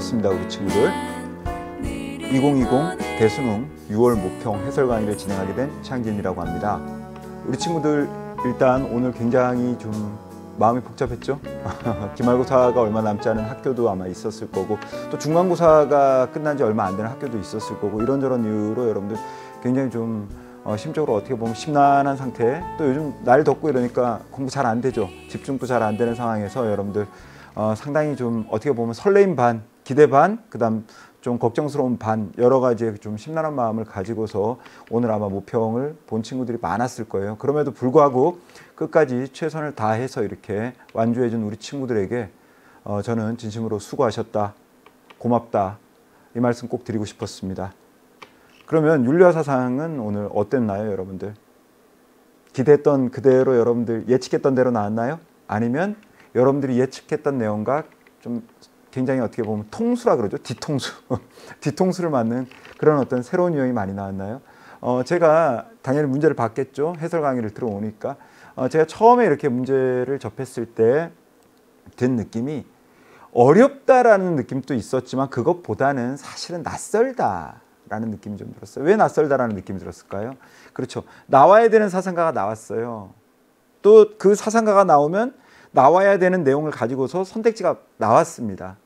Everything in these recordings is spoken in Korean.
반갑습니다, 우리 친구들. 2020 대수능 6월 모평 해설 강의를 진행하게 된 최항진이라고 합니다. 우리 친구들 일단 오늘 굉장히 좀 마음이 복잡했죠? 기말고사가 얼마 남지 않은 학교도 아마 있었을 거고, 또 중간고사가 끝난 지 얼마 안 되는 학교도 있었을 거고, 이런저런 이유로 여러분들 굉장히 좀 심적으로 어떻게 보면 심란한 상태, 또 요즘 날 덥고 이러니까 공부 잘 안 되죠. 집중도 잘 안 되는 상황에서 여러분들 상당히 좀 어떻게 보면 설레임 반, 기대 반, 그다음 좀 걱정스러운 반, 여러 가지 좀 심란한 마음을 가지고서 오늘 아마 모평을 본 친구들이 많았을 거예요. 그럼에도 불구하고 끝까지 최선을 다해서 이렇게 완주해준 우리 친구들에게 저는 진심으로 수고하셨다, 고맙다, 이 말씀 꼭 드리고 싶었습니다. 그러면 윤리와 사상은 오늘 어땠나요, 여러분들? 기대했던 그대로 여러분들 예측했던 대로 나왔나요? 아니면 여러분들이 예측했던 내용과 좀 굉장히 어떻게 보면 통수라 그러죠. 뒤통수. 뒤통수를 맞는 그런 어떤 새로운 유형이 많이 나왔나요? 제가 당연히 문제를 봤겠죠. 해설 강의를 들어오니까. 제가 처음에 이렇게 문제를 접했을 때 든 느낌이 어렵다라는 느낌도 있었지만 그것보다는 사실은 낯설다라는 느낌이 좀 들었어요. 왜 낯설다라는 느낌이 들었을까요? 그렇죠. 나와야 되는 사상가가 나왔어요. 또 그 사상가가 나오면 나와야 되는 내용을 가지고서 선택지가 나왔습니다.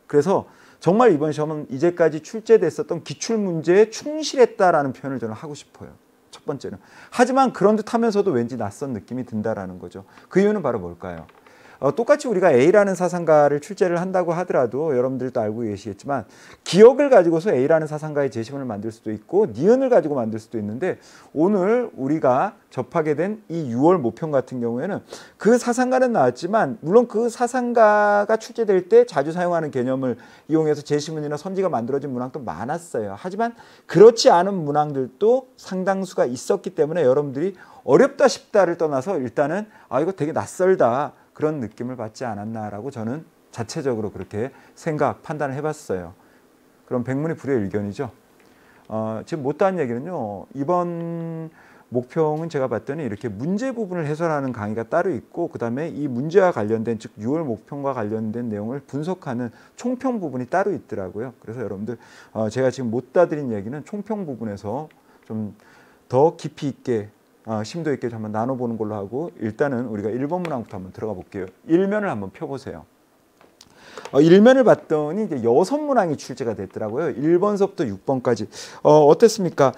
그래서 정말 이번 시험은 이제까지 출제됐었던 기출문제에 충실했다라는 표현을 저는 하고 싶어요. 첫 번째는. 하지만 그런 듯 하면서도 왠지 낯선 느낌이 든다라는 거죠. 그 이유는 바로 뭘까요? 똑같이 우리가 A라는 사상가를 출제를 한다고 하더라도 여러분들도 알고 계시겠지만 기억을 가지고서 A라는 사상가의 제시문을 만들 수도 있고 니은을 가지고 만들 수도 있는데, 오늘 우리가 접하게 된 이 6월 모평 같은 경우에는 그 사상가는 나왔지만 물론 그 사상가가 출제될 때 자주 사용하는 개념을 이용해서 제시문이나 선지가 만들어진 문항도 많았어요. 하지만 그렇지 않은 문항들도 상당수가 있었기 때문에 여러분들이 어렵다 쉽다를 떠나서 일단은 이거 되게 낯설다, 그런 느낌을 받지 않았나라고 저는 자체적으로 그렇게 판단을 해봤어요. 그럼 백문이 불여일견이죠. 지금 못다한 얘기는요, 이번 모평은 제가 봤더니 이렇게 문제 부분을 해설하는 강의가 따로 있고, 그 다음에 이 문제와 관련된, 즉 6월 모평과 관련된 내용을 분석하는 총평 부분이 따로 있더라고요. 그래서 여러분들 제가 지금 못다드린 얘기는 총평 부분에서 좀 더 깊이 있게 심도 있게 한번 나눠보는 걸로 하고, 일단은 우리가 1번 문항부터 한번 들어가 볼게요. 1면을 한번 펴보세요. 1면을 봤더니 이제 6문항이 출제가 됐더라고요. 1번서부터 6번까지. 어땠습니까?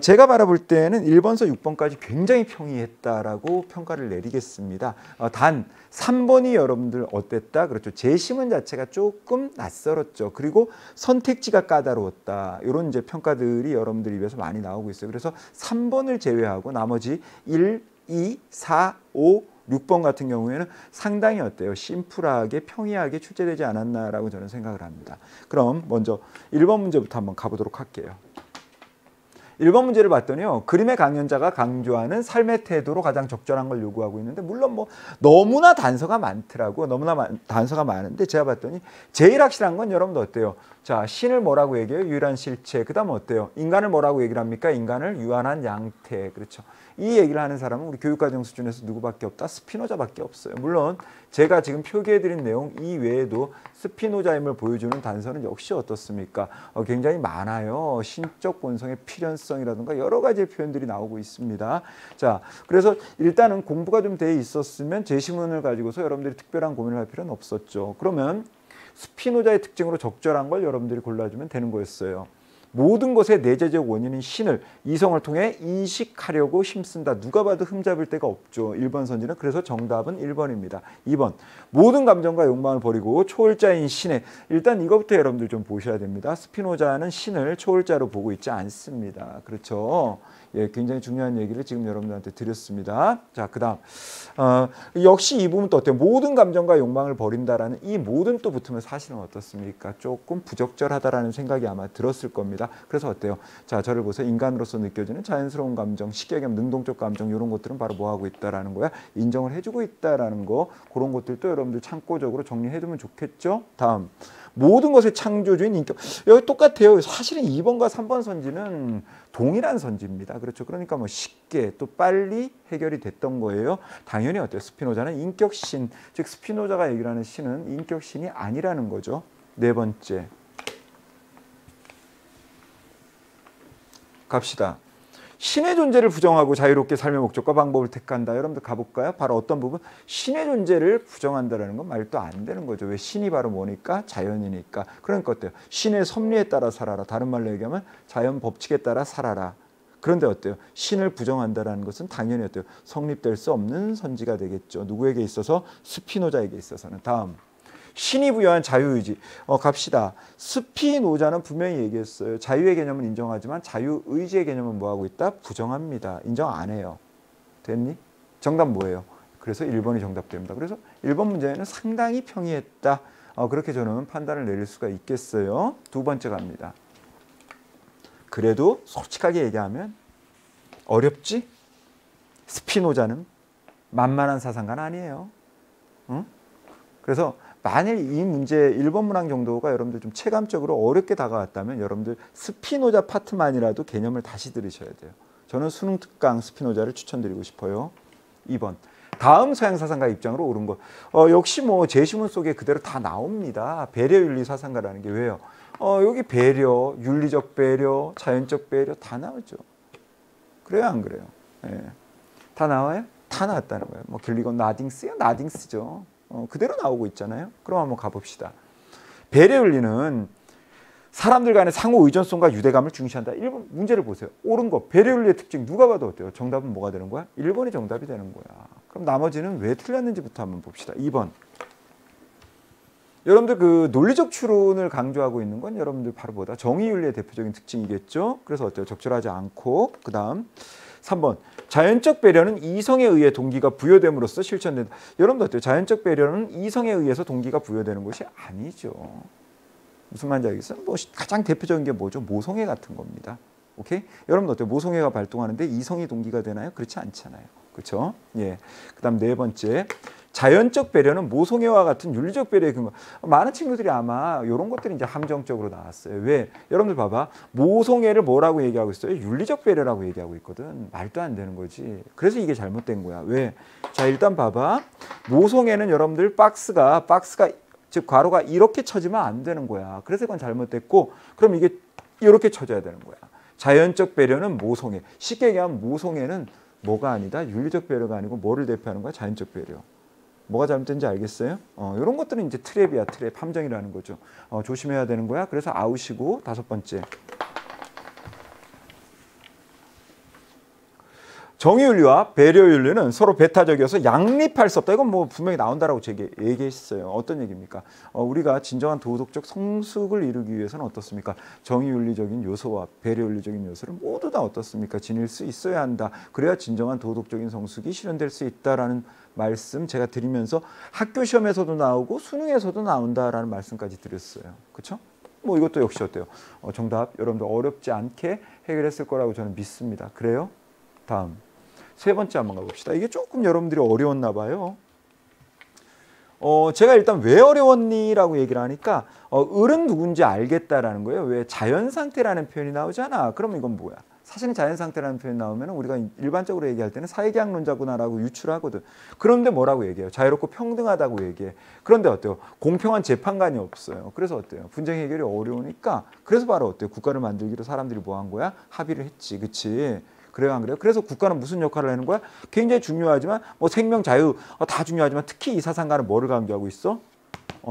제가 바라볼 때는 1번서 6번까지 굉장히 평이했다라고 평가를 내리겠습니다. 단 3번이 여러분들 어땠다? 그렇죠. 제시문 자체가 조금 낯설었죠. 그리고 선택지가 까다로웠다. 이런 이제 평가들이 여러분들 입에서 많이 나오고 있어요. 그래서 3번을 제외하고 나머지 1, 2, 4, 5, 6번 같은 경우에는 상당히 어때요? 심플하게 평이하게 출제되지 않았나라고 저는 생각을 합니다. 그럼 먼저 1번 문제부터 한번 가보도록 할게요. 1번 문제를 봤더니요, 그림의 강연자가 강조하는 삶의 태도로 가장 적절한 걸 요구하고 있는데, 물론 뭐 너무나 단서가 많더라고. 단서가 많은데 제가 봤더니 제일 확실한 건 여러분들 어때요? 자, 신을 뭐라고 얘기해요? 유일한 실체. 그 다음 어때요? 인간을 뭐라고 얘기를 합니까? 인간을 유한한 양태. 그렇죠. 이 얘기를 하는 사람은 우리 교육과정 수준에서 누구밖에 없다? 스피노자밖에 없어요. 물론 제가 지금 표기해드린 내용 이외에도 스피노자임을 보여주는 단서는 역시 어떻습니까? 굉장히 많아요. 신적 본성의 필연성이라든가 여러 가지 표현들이 나오고 있습니다. 자, 그래서 일단은 공부가 좀 돼 있었으면 제시문을 가지고서 여러분들이 특별한 고민을 할 필요는 없었죠. 그러면 스피노자의 특징으로 적절한 걸 여러분들이 골라주면 되는 거였어요. 모든 것의 내재적 원인인 신을 이성을 통해 인식하려고 힘쓴다. 누가 봐도 흠잡을 데가 없죠. 1번 선지는. 그래서 정답은 1번입니다. 2번. 모든 감정과 욕망을 버리고 초월자인 신에, 일단 이것부터 여러분들 좀 보셔야 됩니다. 스피노자는 신을 초월자로 보고 있지 않습니다. 그렇죠. 예, 굉장히 중요한 얘기를 지금 여러분들한테 드렸습니다. 자, 그 다음. 역시 이 부분도 어때요? 모든 감정과 욕망을 버린다라는 이 모든 또 붙으면 사실은 어떻습니까? 조금 부적절하다라는 생각이 아마 들었을 겁니다. 그래서 어때요? 자, 저를 보세요. 인간으로서 느껴지는 자연스러운 감정, 식견, 능동적 감정, 이런 것들은 바로 뭐 하고 있다라는 거야? 인정을 해주고 있다라는 거. 그런 것들도 여러분들 참고적으로 정리해두면 좋겠죠? 다음. 모든 것의 창조주인 인격. 여기 똑같아요. 사실은 2번과 3번 선지는 동일한 선지입니다. 그렇죠. 그러니까 뭐 쉽게 또 빨리 해결이 됐던 거예요. 당연히 어때요? 스피노자는 인격신, 즉 스피노자가 얘기를 하는 신은 인격신이 아니라는 거죠. 네 번째. 갑시다. 신의 존재를 부정하고 자유롭게 삶의 목적과 방법을 택한다. 여러분들 가볼까요? 바로 어떤 부분? 신의 존재를 부정한다는 건 말도 안 되는 거죠. 왜? 신이 바로 뭐니까? 자연이니까. 그러니까 어때요? 신의 섭리에 따라 살아라. 다른 말로 얘기하면 자연 법칙에 따라 살아라. 그런데 어때요? 신을 부정한다는 것은 당연히 어때요? 성립될 수 없는 선지가 되겠죠. 누구에게 있어서? 스피노자에게 있어서는. 다음. 신이 부여한 자유의지. 갑시다. 스피노자는 분명히 얘기했어요. 자유의 개념은 인정하지만 자유의지의 개념은 뭐하고 있다? 부정합니다. 인정 안 해요. 됐니? 정답 뭐예요? 그래서 1번이 정답됩니다. 그래서 1번 문제는 상당히 평이했다. 그렇게 저는 판단을 내릴 수가 있겠어요. 두 번째 갑니다. 그래도 솔직하게 얘기하면 어렵지? 스피노자는 만만한 사상가는 아니에요. 응? 그래서 만일 이 문제 1번 문항 정도가 여러분들 좀 체감적으로 어렵게 다가왔다면 여러분들 스피노자 파트만이라도 개념을 다시 들으셔야 돼요. 저는 수능 특강 스피노자를 추천드리고 싶어요. 2번. 다음 서양 사상가 입장으로 옳은 것. 역시 뭐 제시문 속에 그대로 다 나옵니다. 배려윤리 사상가라는 게 왜요? 여기 배려, 윤리적 배려, 자연적 배려 다 나오죠. 그래요, 안 그래요? 예. 다 나와요? 다 나왔다는 거예요. 뭐 길리건 나딩스요? 나딩스죠. 그대로 나오고 있잖아요. 그럼 한번 가봅시다. 배려윤리는 사람들 간의 상호 의존성과 유대감을 중시한다. 1번 문제를 보세요. 옳은 거. 배려윤리의 특징 누가 봐도 어때요? 정답은 뭐가 되는 거야? 1번이 정답이 되는 거야. 그럼 나머지는 왜 틀렸는지부터 한번 봅시다. 2번. 여러분들 그 논리적 추론을 강조하고 있는 건 여러분들 바로 뭐다? 정의윤리의 대표적인 특징이겠죠. 그래서 어때요? 적절하지 않고. 그 다음 3번. 자연적 배려는 이성에 의해 동기가 부여됨으로써 실천된다. 여러분들 어때요? 자연적 배려는 이성에 의해서 동기가 부여되는 것이 아니죠. 무슨 말인지 알겠어요? 뭐 가장 대표적인 게 뭐죠? 모성애 같은 겁니다. 오케이? 여러분들 어때요? 모성애가 발동하는데 이성이 동기가 되나요? 그렇지 않잖아요. 그렇죠? 예. 그다음 네 번째. 자연적 배려는 모성애와 같은 윤리적 배려의 근거. 많은 친구들이 아마 이런 것들이 이제 함정적으로 나왔어요. 왜? 여러분들 봐봐. 모성애를 뭐라고 얘기하고 있어요? 윤리적 배려라고 얘기하고 있거든. 말도 안 되는 거지. 그래서 이게 잘못된 거야. 왜? 자, 일단 봐봐. 모성애는 여러분들 박스가 즉 괄호가 이렇게 쳐지면 안 되는 거야. 그래서 이건 잘못됐고 그럼 이게 이렇게 쳐져야 되는 거야. 자연적 배려는 모성애. 쉽게 얘기하면 모성애는 뭐가 아니다? 윤리적 배려가 아니고 뭐를 대표하는 거야? 자연적 배려. 뭐가 잘못된지 알겠어요? 이런 것들은 이제 트랩이야. 트랩. 함정이라는 거죠. 조심해야 되는 거야. 그래서 아웃이고 다섯 번째. 정의윤리와 배려윤리는 서로 배타적이어서 양립할 수 없다. 이건 뭐 분명히 나온다라고 제가 얘기했어요. 어떤 얘기입니까? 우리가 진정한 도덕적 성숙을 이루기 위해서는 어떻습니까? 정의윤리적인 요소와 배려윤리적인 요소를 모두 다 어떻습니까? 지닐 수 있어야 한다. 그래야 진정한 도덕적인 성숙이 실현될 수 있다라는 말씀 제가 드리면서 학교 시험에서도 나오고 수능에서도 나온다라는 말씀까지 드렸어요. 그렇죠? 뭐 이것도 역시 어때요? 정답 여러분들 어렵지 않게 해결했을 거라고 저는 믿습니다. 그래요? 다음. 세 번째 한번 가봅시다. 이게 조금 여러분들이 어려웠나 봐요. 제가 일단 왜 어려웠니라고 얘기를 하니까 을은 누군지 알겠다라는 거예요. 왜? 자연상태라는 표현이 나오잖아. 그럼 이건 뭐야? 사실은 자연상태라는 표현이 나오면 우리가 일반적으로 얘기할 때는 사회계약론자구나라고 유출하거든. 그런데 뭐라고 얘기해요? 자유롭고 평등하다고 얘기해. 그런데 어때요? 공평한 재판관이 없어요. 그래서 어때요? 분쟁 해결이 어려우니까 그래서 바로 어때요? 국가를 만들기로 사람들이 뭐 한 거야? 합의를 했지. 그치? 그래요, 안 그래요? 그래서 국가는 무슨 역할을 하는 거야? 굉장히 중요하지만 뭐 생명, 자유 다 중요하지만 특히 이 사상가는 뭐를 강조하고 있어?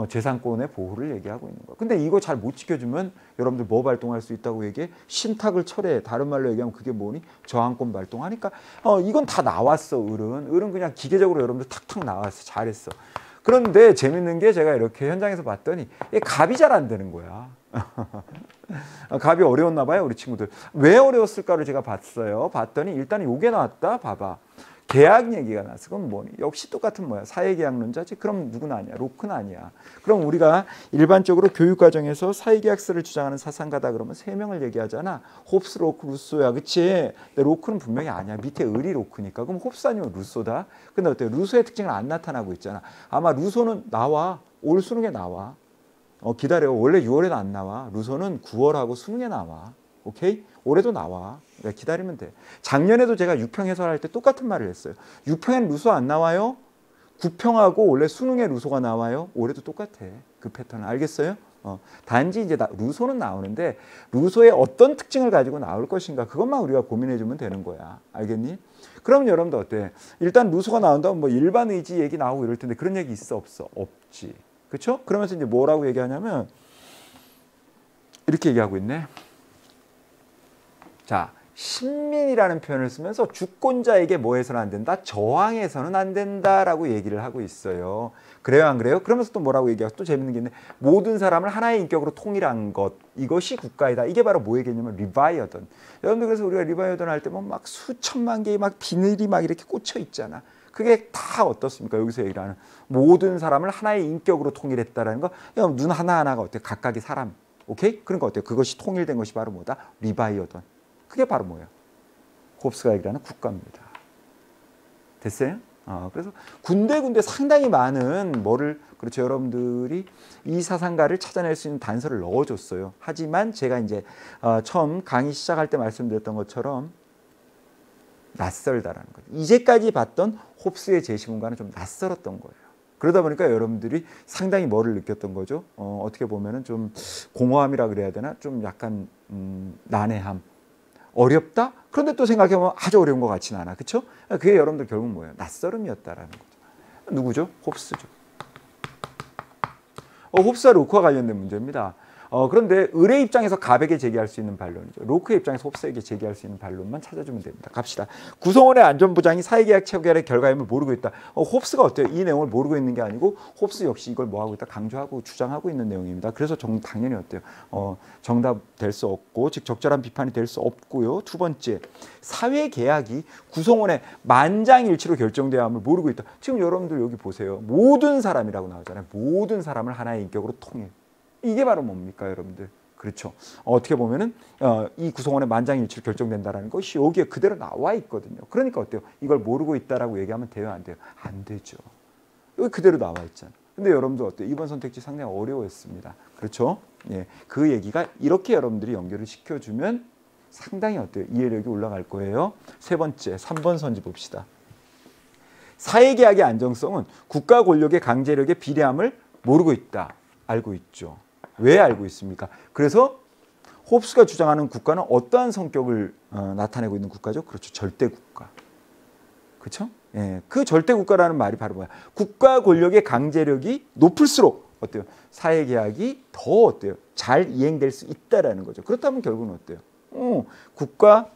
재산권의 보호를 얘기하고 있는 거야. 근데 이거 잘 못 지켜주면 여러분들 뭐 발동할 수 있다고 얘기해? 신탁을 철회해. 다른 말로 얘기하면 그게 뭐니? 저항권 발동하니까 이건 다 나왔어. 을은 그냥 기계적으로 여러분들 탁탁 나왔어. 잘했어. 그런데 재밌는 게 제가 이렇게 현장에서 봤더니 갑이 잘 안 되는 거야. 갑이 어려웠나 봐요, 우리 친구들. 왜 어려웠을까를 제가 봤어요. 봤더니 일단 요게 나왔다. 봐봐. 계약 얘기가 나왔어. 그럼 뭐니? 역시 똑같은 뭐야? 사회계약론자지? 그럼 누구는 아니야? 로크는 아니야. 그럼 우리가 일반적으로 교육과정에서 사회계약서를 주장하는 사상가다 그러면 세 명을 얘기하잖아. 홉스, 로크, 루소야. 그치? 근데 로크는 분명히 아니야. 밑에 을이 로크니까. 그럼 홉스 아니면 루소다? 근데 어때요? 루소의 특징은 안 나타나고 있잖아. 아마 루소는 나와. 올 수능에 나와. 기다려. 원래 6월에는 안 나와. 루소는 9월하고 수능에 나와. 오케이? 올해도 나와. 그러니까 기다리면 돼. 작년에도 제가 6평 해설할 때 똑같은 말을 했어요. 6평엔 루소 안 나와요? 9평하고 원래 수능에 루소가 나와요? 올해도 똑같아. 그 패턴은. 알겠어요? 단지 이제 루소는 나오는데 루소의 어떤 특징을 가지고 나올 것인가 그것만 우리가 고민해주면 되는 거야. 알겠니? 그럼 여러분들 어때? 일단 루소가 나온다면 뭐 일반 의지 얘기 나오고 이럴 텐데 그런 얘기 있어 없어? 없지. 그렇죠? 그러면서 이제 뭐라고 얘기하냐면 이렇게 얘기하고 있네. 자, 신민이라는 표현을 쓰면서 주권자에게 뭐 해서는 안 된다? 저항해서는 안 된다라고 얘기를 하고 있어요. 그래요, 안 그래요? 그러면서 또 뭐라고 얘기하고 또 재밌는 게 있네. 모든 사람을 하나의 인격으로 통일한 것, 이것이 국가이다. 이게 바로 뭐의 개념이냐면 리바이어던. 여러분들 그래서 우리가 리바이어던 할 때 뭐 막 수천만 개의 막 비늘이 막 이렇게 꽂혀 있잖아. 그게 다 어떻습니까? 여기서 얘기를 하는 모든 사람을 하나의 인격으로 통일했다라는 거. 눈 하나하나가 어때요? 각각의 사람. 오케이? 그러니까 어때요? 그것이 통일된 것이 바로 뭐다? 리바이어던. 그게 바로 뭐예요? 홉스가 얘기하는 국가입니다. 됐어요? 그래서 군데군데 상당히 많은 뭐를 그렇죠. 여러분들이 이 사상가를 찾아낼 수 있는 단서를 넣어줬어요. 하지만 제가 이제 처음 강의 시작할 때 말씀드렸던 것처럼 낯설다라는 거죠. 이제까지 봤던 홉스의 제시문과는 좀 낯설었던 거예요. 그러다 보니까 여러분들이 상당히 뭐를 느꼈던 거죠? 어떻게 보면은 좀 공허함이라 그래야 되나? 좀 약간 난해함. 어렵다? 그런데 또 생각해보면 아주 어려운 것 같지는 않아. 그렇죠? 그게 여러분들 결국 뭐예요? 낯설음이었다라는 거죠. 누구죠? 홉스죠. 홉스와 로크와 관련된 문제입니다. 그런데 을의 입장에서 갑에게 제기할 수 있는 반론이죠. 로크의 입장에서 홉스에게 제기할 수 있는 반론만 찾아주면 됩니다. 갑시다. 구성원의 안전보장이 사회계약 체결의 결과임을 모르고 있다. 홉스가 어때요? 이 내용을 모르고 있는 게 아니고 홉스 역시 이걸 뭐하고 있다? 강조하고 주장하고 있는 내용입니다. 그래서 당연히 어때요? 정답 될 수 없고 즉 적절한 비판이 될 수 없고요. 두 번째, 사회계약이 구성원의 만장일치로 결정돼야 함을 모르고 있다. 지금 여러분들 여기 보세요. 모든 사람이라고 나오잖아요. 모든 사람을 하나의 인격으로 통일. 이게 바로 뭡니까, 여러분들? 그렇죠. 어떻게 보면은 이 구성원의 만장일치로 결정된다라는 것이 여기에 그대로 나와 있거든요. 그러니까 어때요? 이걸 모르고 있다라고 얘기하면 돼요, 안 돼요? 안 되죠. 여기 그대로 나와 있잖아요. 근데 여러분들 어때요? 이번 선택지 상당히 어려웠습니다. 그렇죠? 예, 그 얘기가 이렇게 여러분들이 연결을 시켜주면 상당히 어때요? 이해력이 올라갈 거예요. 세 번째, 3번 선지 봅시다. 사회계약의 안정성은 국가 권력의 강제력에 비례함을 모르고 있다. 알고 있죠. 왜 알고 있습니까? 그래서 홉스가 주장하는 국가는 어떠한 성격을 나타내고 있는 국가죠? 그렇죠. 절대국가. 그렇죠? 예, 그 절대국가라는 말이 바로 뭐야? 국가 권력의 강제력이 높을수록 어때요? 사회계약이 더 어때요? 잘 이행될 수 있다라는 거죠. 그렇다면 결국은 어때요? 국가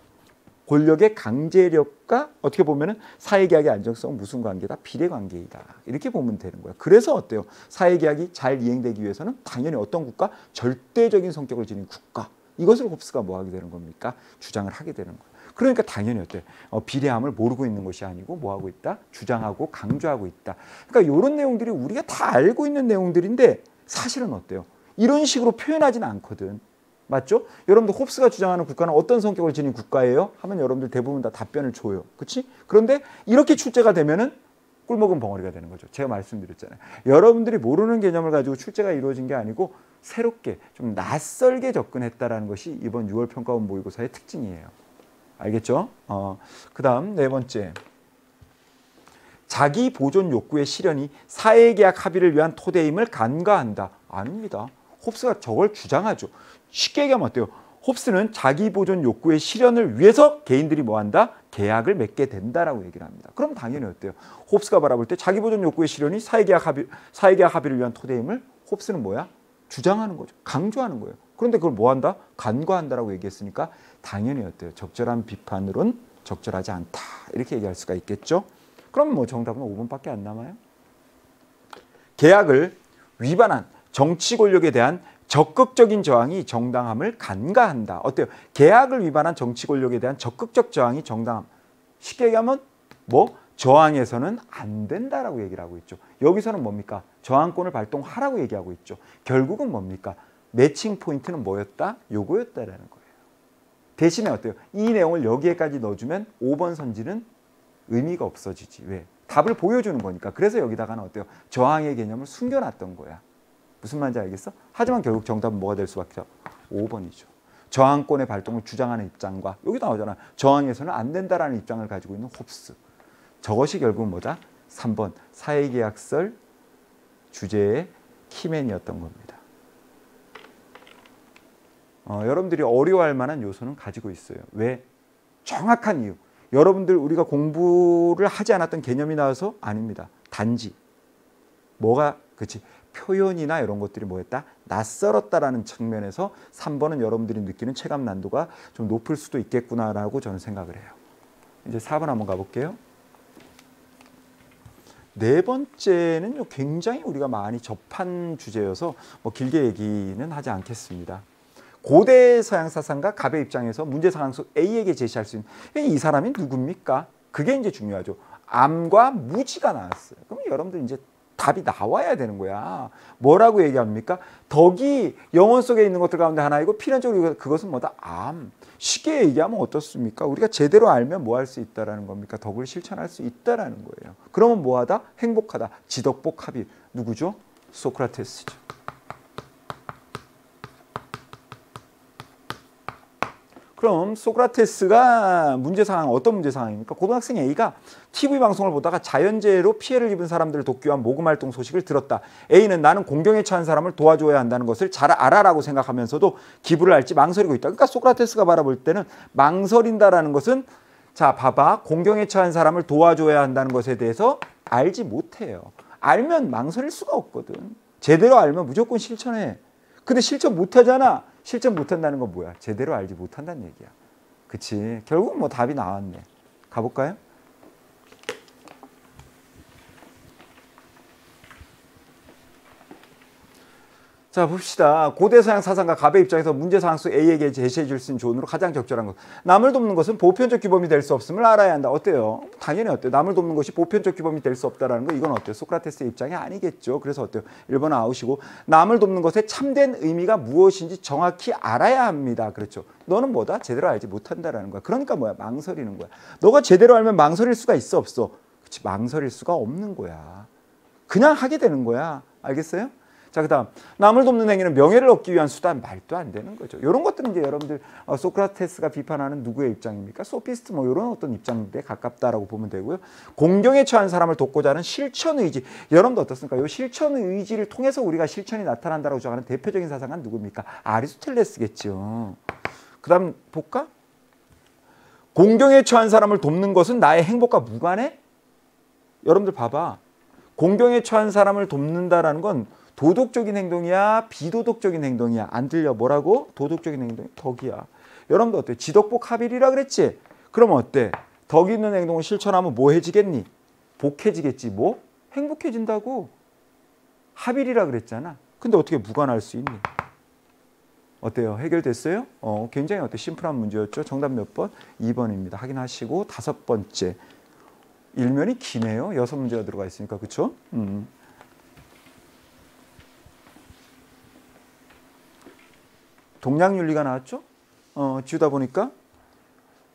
권력의 강제력과 어떻게 보면은 사회계약의 안정성은 무슨 관계다? 비례관계이다. 이렇게 보면 되는 거예요. 그래서 어때요? 사회계약이 잘 이행되기 위해서는 당연히 어떤 국가? 절대적인 성격을 지닌 국가. 이것을 홉스가 뭐 하게 되는 겁니까? 주장을 하게 되는 거예요. 그러니까 당연히 어때요? 비례함을 모르고 있는 것이 아니고 뭐 하고 있다? 주장하고 강조하고 있다. 그러니까 이런 내용들이 우리가 다 알고 있는 내용들인데 사실은 어때요? 이런 식으로 표현하지는 않거든. 맞죠? 여러분들 홉스가 주장하는 국가는 어떤 성격을 지닌 국가예요? 하면 여러분들 대부분 다 답변을 줘요. 그렇지? 그런데 이렇게 출제가 되면은 꿀먹은 벙어리가 되는 거죠. 제가 말씀드렸잖아요. 여러분들이 모르는 개념을 가지고 출제가 이루어진 게 아니고 새롭게 좀 낯설게 접근했다라는 것이 이번 6월 평가원 모의고사의 특징이에요. 알겠죠? 그다음 네 번째. 자기 보존 욕구의 실현이 사회계약 합의를 위한 토대임을 간과한다. 아닙니다. 홉스가 저걸 주장하죠. 쉽게 얘기하면 어때요? 홉스는 자기 보존 욕구의 실현을 위해서 개인들이 뭐한다? 계약을 맺게 된다라고 얘기를 합니다. 그럼 당연히 어때요? 홉스가 바라볼 때 자기 보존 욕구의 실현이 사회계약 합의를 위한 토대임을 홉스는 뭐야? 주장하는 거죠. 강조하는 거예요. 그런데 그걸 뭐한다? 간과한다라고 얘기했으니까 당연히 어때요? 적절한 비판으론 적절하지 않다. 이렇게 얘기할 수가 있겠죠. 그럼 뭐 정답은 5번밖에 안 남아요. 계약을 위반한 정치 권력에 대한 적극적인 저항이 정당함을 간과한다. 어때요? 계약을 위반한 정치 권력에 대한 적극적 저항이 정당함. 쉽게 얘기하면 뭐 저항해서는 안 된다라고 얘기를 하고 있죠. 여기서는 뭡니까? 저항권을 발동하라고 얘기하고 있죠. 결국은 뭡니까? 매칭 포인트는 뭐였다? 요거였다라는 거예요. 대신에 어때요? 이 내용을 여기에까지 넣어주면 5번 선지는 의미가 없어지지. 왜? 답을 보여주는 거니까. 그래서 여기다가는 어때요? 저항의 개념을 숨겨놨던 거야. 무슨 말인지 알겠어? 하지만 결국 정답은 뭐가 될 수밖에 없어? 5번이죠. 저항권의 발동을 주장하는 입장과 여기 나오잖아. 저항해서는 안 된다라는 입장을 가지고 있는 홉스. 저것이 결국 뭐다? 3번 사회계약설 주제의 키맨이었던 겁니다. 여러분들이 어려워할 만한 요소는 가지고 있어요. 왜? 정확한 이유. 여러분들 우리가 공부를 하지 않았던 개념이 나와서 아닙니다. 단지 뭐가 그치 표현이나 이런 것들이 뭐였다? 낯설었다라는 측면에서 3번은 여러분들이 느끼는 체감 난도가 좀 높을 수도 있겠구나라고 저는 생각을 해요. 이제 4번 한번 가볼게요. 네 번째는 굉장히 우리가 많이 접한 주제여서 뭐 길게 얘기는 하지 않겠습니다. 고대 서양 사상가 갑의 입장에서 문제 상황 속 A에게 제시할 수 있는 이 사람이 누굽니까? 그게 이제 중요하죠. 암과 무지가 나왔어요. 그럼 여러분들 이제 답이 나와야 되는 거야. 뭐라고 얘기합니까? 덕이 영혼 속에 있는 것들 가운데 하나이고 필연적으로 그것은 뭐다? 암. 쉽게 얘기하면 어떻습니까? 우리가 제대로 알면 뭐 할 수 있다라는 겁니까? 덕을 실천할 수 있다라는 거예요. 그러면 뭐하다? 행복하다. 지덕복 합일. 누구죠? 소크라테스죠. 그럼 소크라테스가 문제 상황 어떤 문제 상황입니까? 고등학생 A가 TV 방송을 보다가 자연재해로 피해를 입은 사람들을 돕기 위한 모금 활동 소식을 들었다. A는 나는 공경에 처한 사람을 도와줘야 한다는 것을 잘 알아라고 생각하면서도 기부를 할지 망설이고 있다. 그러니까 소크라테스가 바라볼 때는 망설인다라는 것은 자 봐봐 공경에 처한 사람을 도와줘야 한다는 것에 대해서 알지 못해요. 알면 망설일 수가 없거든. 제대로 알면 무조건 실천해. 근데 실천 못하잖아. 실천 못한다는 건 뭐야? 제대로 알지 못한다는 얘기야. 그치? 결국 뭐 답이 나왔네. 가볼까요? 자 봅시다. 고대 서양 사상가 갑의 입장에서 문제 상황 속 A에게 제시해 줄 수 있는 조언으로 가장 적절한 것. 남을 돕는 것은 보편적 규범이 될 수 없음을 알아야 한다. 어때요? 당연히 어때요? 남을 돕는 것이 보편적 규범이 될 수 없다는 거 이건 어때요? 소크라테스의 입장이 아니겠죠. 그래서 어때요? 1번은 아웃이고 남을 돕는 것의 참된 의미가 무엇인지 정확히 알아야 합니다. 그렇죠. 너는 뭐다? 제대로 알지 못한다라는 거야. 그러니까 뭐야? 망설이는 거야. 너가 제대로 알면 망설일 수가 있어 없어? 그렇지. 망설일 수가 없는 거야. 그냥 하게 되는 거야. 알겠어요? 자, 그 다음 남을 돕는 행위는 명예를 얻기 위한 수단 말도 안 되는 거죠. 이런 것들은 이제 여러분들 소크라테스가 비판하는 누구의 입장입니까? 소피스트 뭐 이런 어떤 입장에 가깝다라고 보면 되고요. 공경에 처한 사람을 돕고자 하는 실천 의지. 여러분도 어떻습니까? 이 실천 의지를 통해서 우리가 실천이 나타난다라고 주장하는 대표적인 사상가는 누굽니까? 아리스토텔레스겠죠. 그 다음 볼까? 공경에 처한 사람을 돕는 것은 나의 행복과 무관해? 여러분들 봐봐. 공경에 처한 사람을 돕는다라는 건 도덕적인 행동이야? 비도덕적인 행동이야? 안 들려. 뭐라고? 도덕적인 행동이 덕이야. 여러분들 어때? 지덕복 합일이라 그랬지? 그러면 어때? 덕 있는 행동을 실천하면 뭐 해지겠니? 복해지겠지. 뭐? 행복해진다고. 합일이라 그랬잖아. 근데 어떻게 무관할 수 있니? 어때요? 해결됐어요? 굉장히 어때? 심플한 문제였죠. 정답 몇 번? 2번입니다. 확인하시고 5번째. 일면이 기네요. 6문제가 들어가 있으니까. 그렇죠? 동량윤리가 나왔죠? 지우다 보니까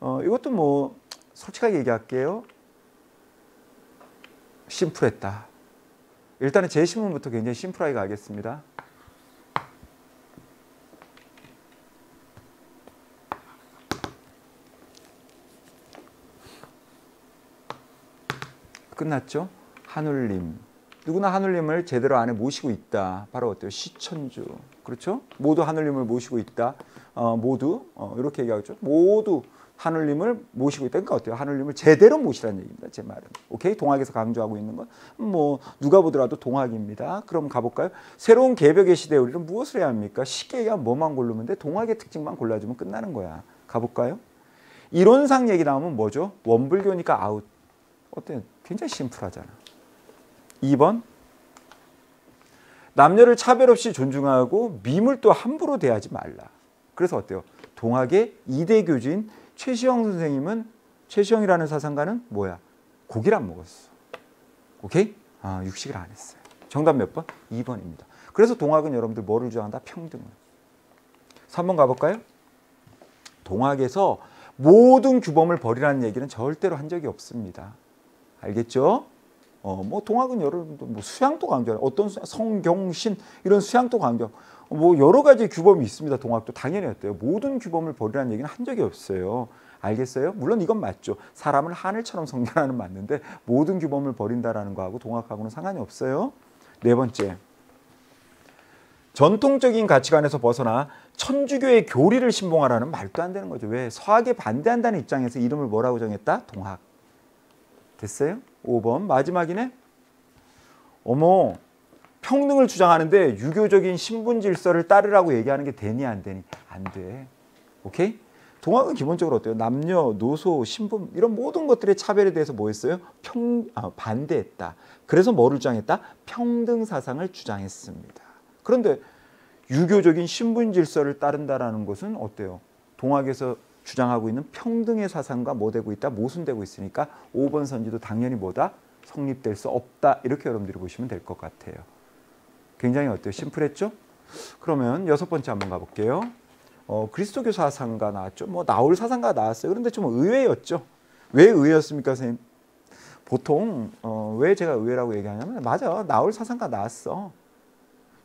이것도 뭐 솔직하게 얘기할게요. 심플했다. 일단은 제 신문부터 굉장히 심플하게 가겠습니다. 끝났죠? 하늘님. 누구나 하늘님을 제대로 안에 모시고 있다. 바로 어때요? 시천주. 그렇죠? 모두 하늘님을 모시고 있다. 모두 이렇게 얘기하죠. 모두 하늘님을 모시고 있다. 그러니까 어때요? 하늘님을 제대로 모시라는 얘기입니다. 제 말은. 오케이? 동학에서 강조하고 있는 건 뭐 누가 보더라도 동학입니다. 그럼 가볼까요? 새로운 개벽의 시대에 우리는 무엇을 해야 합니까? 쉽게 얘기하면 뭐만 고르면 돼? 동학의 특징만 골라주면 끝나는 거야. 가볼까요? 이론상 얘기 나오면 뭐죠? 원불교니까 아웃. 어때요? 굉장히 심플하잖아. 2번 남녀를 차별 없이 존중하고 미물도 함부로 대하지 말라. 그래서 어때요? 동학의 2대 교주인 최시영 선생님은 최시영이라는 사상가는 뭐야? 고기를 안 먹었어. 오케이? 육식을 안 했어요. 정답 몇 번? 2번입니다. 그래서 동학은 여러분들 뭐를 주장한다? 평등을. 3번 가볼까요? 동학에서 모든 규범을 버리라는 얘기는 절대로 한 적이 없습니다. 알겠죠? 뭐 동학은 여러분들 뭐 수양도 강조해요. 어떤 성경신 이런 수양도 강조. 뭐 여러 가지 규범이 있습니다. 동학도 당연히 어때요? 모든 규범을 버리라는 얘기는 한 적이 없어요. 알겠어요? 물론 이건 맞죠. 사람을 하늘처럼 성결하는 맞는데 모든 규범을 버린다라는 거하고 동학하고는 상관이 없어요. 네 번째. 전통적인 가치관에서 벗어나 천주교의 교리를 신봉하라는 말도 안 되는 거죠. 왜? 서학에 반대한다는 입장에서 이름을 뭐라고 정했다? 동학. 됐어요? 5번 마지막이네. 어머, 평등을 주장하는데 유교적인 신분 질서를 따르라고 얘기하는 게 되니 안 되니? 안 돼. 오케이? 동학은 기본적으로 어때요? 남녀, 노소, 신분 이런 모든 것들의 차별에 대해서 뭐 했어요? 반대했다. 그래서 뭐를 주장했다? 평등 사상을 주장했습니다. 그런데 유교적인 신분 질서를 따른다라는 것은 어때요? 동학에서 주장하고 있는 평등의 사상과 뭐 되고 있다? 모순되고 있으니까 5번 선지도 당연히 뭐다? 성립될 수 없다. 이렇게 여러분들이 보시면 될 것 같아요. 굉장히 어때요? 심플했죠? 그러면 6번째 한번 가볼게요. 그리스도교 사상가 나왔죠. 뭐 나올 사상가 나왔어요. 그런데 좀 의외였죠. 왜 의외였습니까, 선생님? 보통 왜 제가 의외라고 얘기하냐면 맞아, 나올 사상가 나왔어.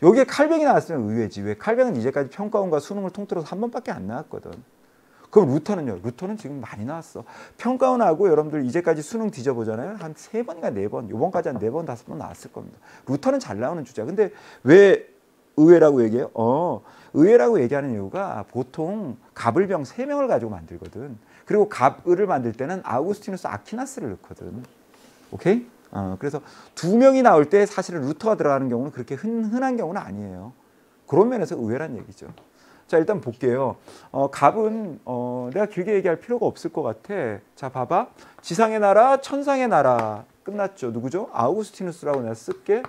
여기에 칼뱅이 나왔으면 의외지. 왜? 칼뱅은 이제까지 평가원과 수능을 통틀어서 한 번밖에 안 나왔거든. 그럼 루터는요? 루터는 지금 많이 나왔어. 평가원하고 여러분들 이제까지 수능 뒤져보잖아요. 한 3번인가 4번, 요번까지 한 4번, 5번 나왔을 겁니다. 루터는 잘 나오는 주제야. 근데 왜 의외라고 얘기해요? 의외라고 얘기하는 이유가 보통 갑을병 3명을 가지고 만들거든. 그리고 갑을을 만들 때는 아우구스티누스 아퀴나스를 넣거든. 오케이? 그래서 2명이 나올 때 사실은 루터가 들어가는 경우는 그렇게 흔한 경우는 아니에요. 그런 면에서 의외란 얘기죠. 자, 일단 볼게요. 갑은 내가 길게 얘기할 필요가 없을 것 같아. 자, 봐봐. 지상의 나라, 천상의 나라. 끝났죠. 누구죠? 아우구스티누스라고 내가 쓸게.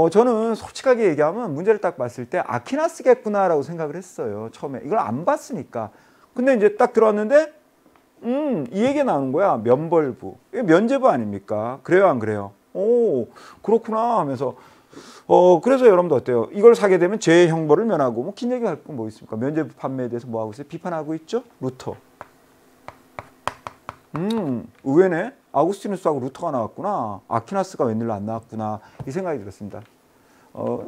저는 솔직하게 얘기하면 문제를 딱 봤을 때 아퀴나스겠구나라고 생각을 했어요. 처음에. 이걸 안 봤으니까. 근데 이제 딱 들어왔는데 이 얘기가 나오는 거야. 면벌부. 이게 면제부 아닙니까? 그래요, 안 그래요? 오, 그렇구나 하면서 그래서 여러분도 어때요? 이걸 사게 되면 죄의 형벌을 면하고 뭐 긴 얘기 할 거 뭐 있습니까? 면제부 판매에 대해서 뭐 하고 있어요? 비판하고 있죠? 루터. 의외네. 아우구스티누스하고 루터가 나왔구나. 아퀴나스가 웬일로 안 나왔구나. 이 생각이 들었습니다.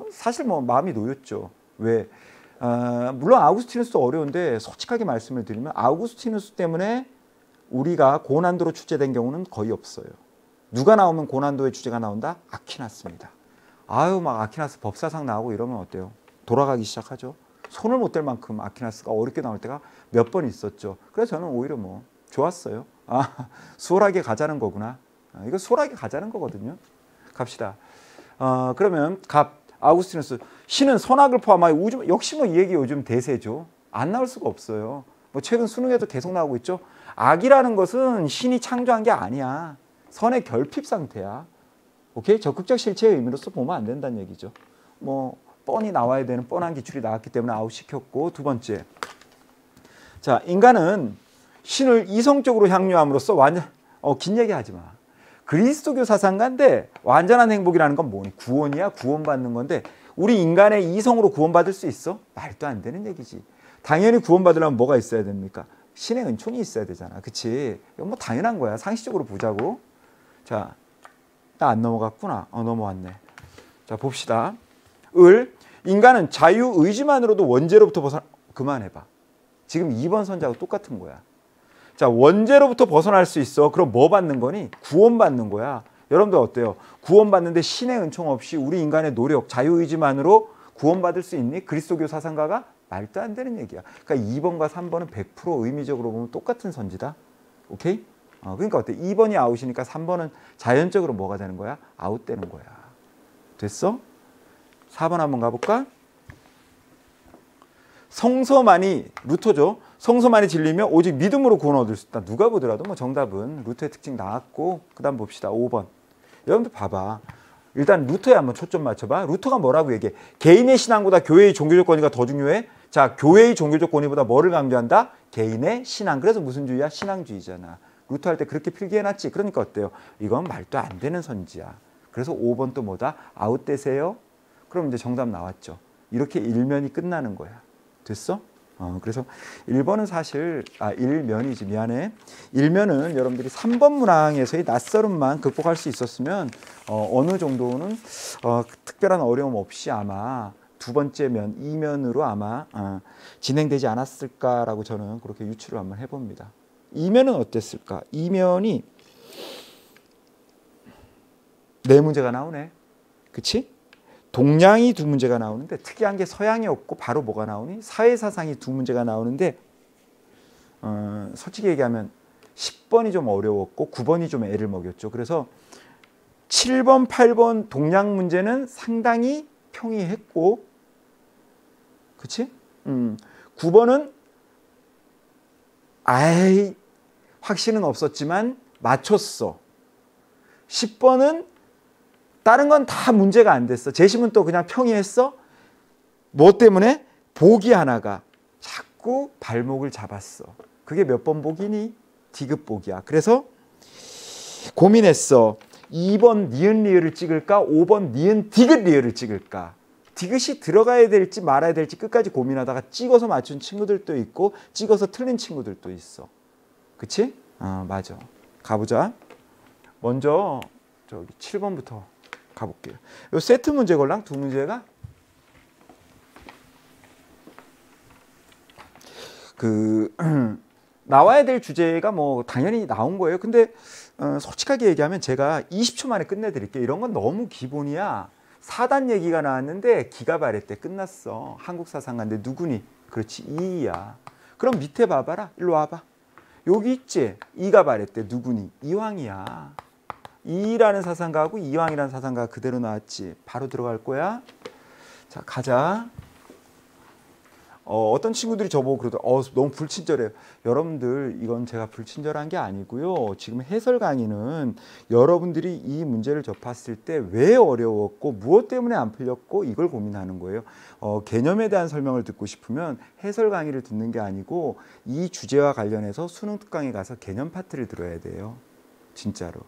사실 뭐 마음이 놓였죠. 왜? 물론 아우구스티누스도 어려운데 솔직하게 말씀을 드리면 아우구스티누스 때문에 우리가 고난도로 출제된 경우는 거의 없어요. 누가 나오면 고난도의 주제가 나온다? 아퀴나스입니다. 아유, 막 아퀴나스 법사상 나오고 이러면 어때요? 돌아가기 시작하죠. 손을 못 댈 만큼 아퀴나스가 어렵게 나올 때가 몇 번 있었죠. 그래서 저는 오히려 뭐 좋았어요. 수월하게 가자는 거구나. 이거 수월하게 가자는 거거든요. 갑시다. 그러면 아우구스티누스 신은 선악을 포함하여 우주, 역시 뭐 이 얘기 요즘 대세죠. 안 나올 수가 없어요. 뭐 최근 수능에도 계속 나오고 있죠. 악이라는 것은 신이 창조한 게 아니야. 선의 결핍 상태야. 오케이? 적극적 실체의 의미로서 보면 안 된다는 얘기죠. 뭐 뻔히 나와야 되는 뻔한 기출이 나왔기 때문에 아웃시켰고, 두 번째. 자, 인간은 신을 이성적으로 향유함으로써 완전 긴 얘기 하지 마. 그리스도교 사상가인데 완전한 행복이라는 건 뭐니? 구원이야. 구원받는 건데 우리 인간의 이성으로 구원받을 수 있어? 말도 안 되는 얘기지. 당연히 구원받으려면 뭐가 있어야 됩니까? 신의 은총이 있어야 되잖아. 그치? 이건 뭐 당연한 거야. 상식적으로 보자고. 자, 나 안 넘어갔구나. 넘어왔네. 자, 봅시다. 인간은 자유의지만으로도 원죄로부터 그만해봐. 지금 2번 선지하고 똑같은 거야. 자, 원죄로부터 벗어날 수 있어. 그럼 뭐 받는 거니? 구원받는 거야. 여러분들 어때요? 구원받는데 신의 은총 없이 우리 인간의 노력, 자유의지만으로 구원받을 수 있니? 그리스도교 사상가가? 말도 안 되는 얘기야. 그러니까 2번과 3번은 100% 의미적으로 보면 똑같은 선지다. 오케이? 그러니까 어때? 2번이 아웃이니까 3번은 자연적으로 뭐가 되는 거야? 아웃되는 거야. 됐어? 4번 한번 가볼까? 성서만이, 루터죠. 성서만이 진리면 오직 믿음으로 구원 얻을 수 있다. 누가 보더라도 뭐 정답은 루터의 특징 나왔고, 그 다음 봅시다. 5번. 여러분들 봐봐. 일단 루터에 한번 초점 맞춰봐. 루터가 뭐라고 얘기해? 개인의 신앙보다 교회의 종교적 권위가 더 중요해? 자, 교회의 종교적 권위보다 뭐를 강조한다? 개인의 신앙. 그래서 무슨 주의야? 신앙주의잖아. 루터 할 때 그렇게 필기해놨지. 그러니까 어때요? 이건 말도 안 되는 선지야. 그래서 5번 또 뭐다? 아웃되세요? 그럼 이제 정답 나왔죠. 이렇게 일면이 끝나는 거야. 됐어? 그래서 1번은 사실, 일면이지. 미안해. 일면은 여러분들이 3번 문항에서의 낯설음만 극복할 수 있었으면 어느 정도는 특별한 어려움 없이 아마 두 번째 면, 이면으로 아마 진행되지 않았을까라고 저는 그렇게 유추를 한번 해봅니다. 이면은 어땠을까? 이면이 네 문제가 나오네. 그치? 동양이 두 문제가 나오는데 특이한 게 서양이 없고 바로 뭐가 나오니? 사회사상이 두 문제가 나오는데 솔직히 얘기하면 10번이 좀 어려웠고 9번이 좀 애를 먹였죠. 그래서 7번, 8번 동양 문제는 상당히 평이했고, 그치? 9번은 아이 확신은 없었지만 맞췄어. 10번은 다른 건 다 문제가 안 됐어. 재심은 또 그냥 평이했어. 뭐 때문에? 보기 하나가 자꾸 발목을 잡았어. 그게 몇 번 보기니? 디귿 보기야. 그래서 고민했어. 2번 니은 리을을 찍을까? 5번 니은 디귿 리을을 찍을까? 디귿이 들어가야 될지 말아야 될지 끝까지 고민하다가 찍어서 맞춘 친구들도 있고 찍어서 틀린 친구들도 있어. 그치? 맞아. 가보자. 먼저 저기 7번부터 가볼게요. 요 세트 문제 걸랑 두 문제가 나와야 될 주제가 뭐 당연히 나온 거예요. 근데 솔직하게 얘기하면 제가 20초 만에 끝내드릴게요. 이런 건 너무 기본이야. 사단 얘기가 나왔는데 기가 바랬대. 끝났어. 한국 사상가인데 누구니? 그렇지, 이이야. 그럼 밑에 봐봐라. 일로 와봐. 여기 있지? 이가 바랬대. 누구니? 이황이야. 이라는 사상가하고 이황이라는 사상가가 그대로 나왔지. 바로 들어갈 거야. 자, 가자. 어떤 친구들이 저보고 그러더라고요. 너무 불친절해요. 여러분들, 이건 제가 불친절한 게 아니고요. 지금 해설 강의는 여러분들이 이 문제를 접했을 때 왜 어려웠고 무엇 때문에 안 풀렸고 이걸 고민하는 거예요. 개념에 대한 설명을 듣고 싶으면 해설 강의를 듣는 게 아니고 이 주제와 관련해서 수능 특강에 가서 개념 파트를 들어야 돼요. 진짜로.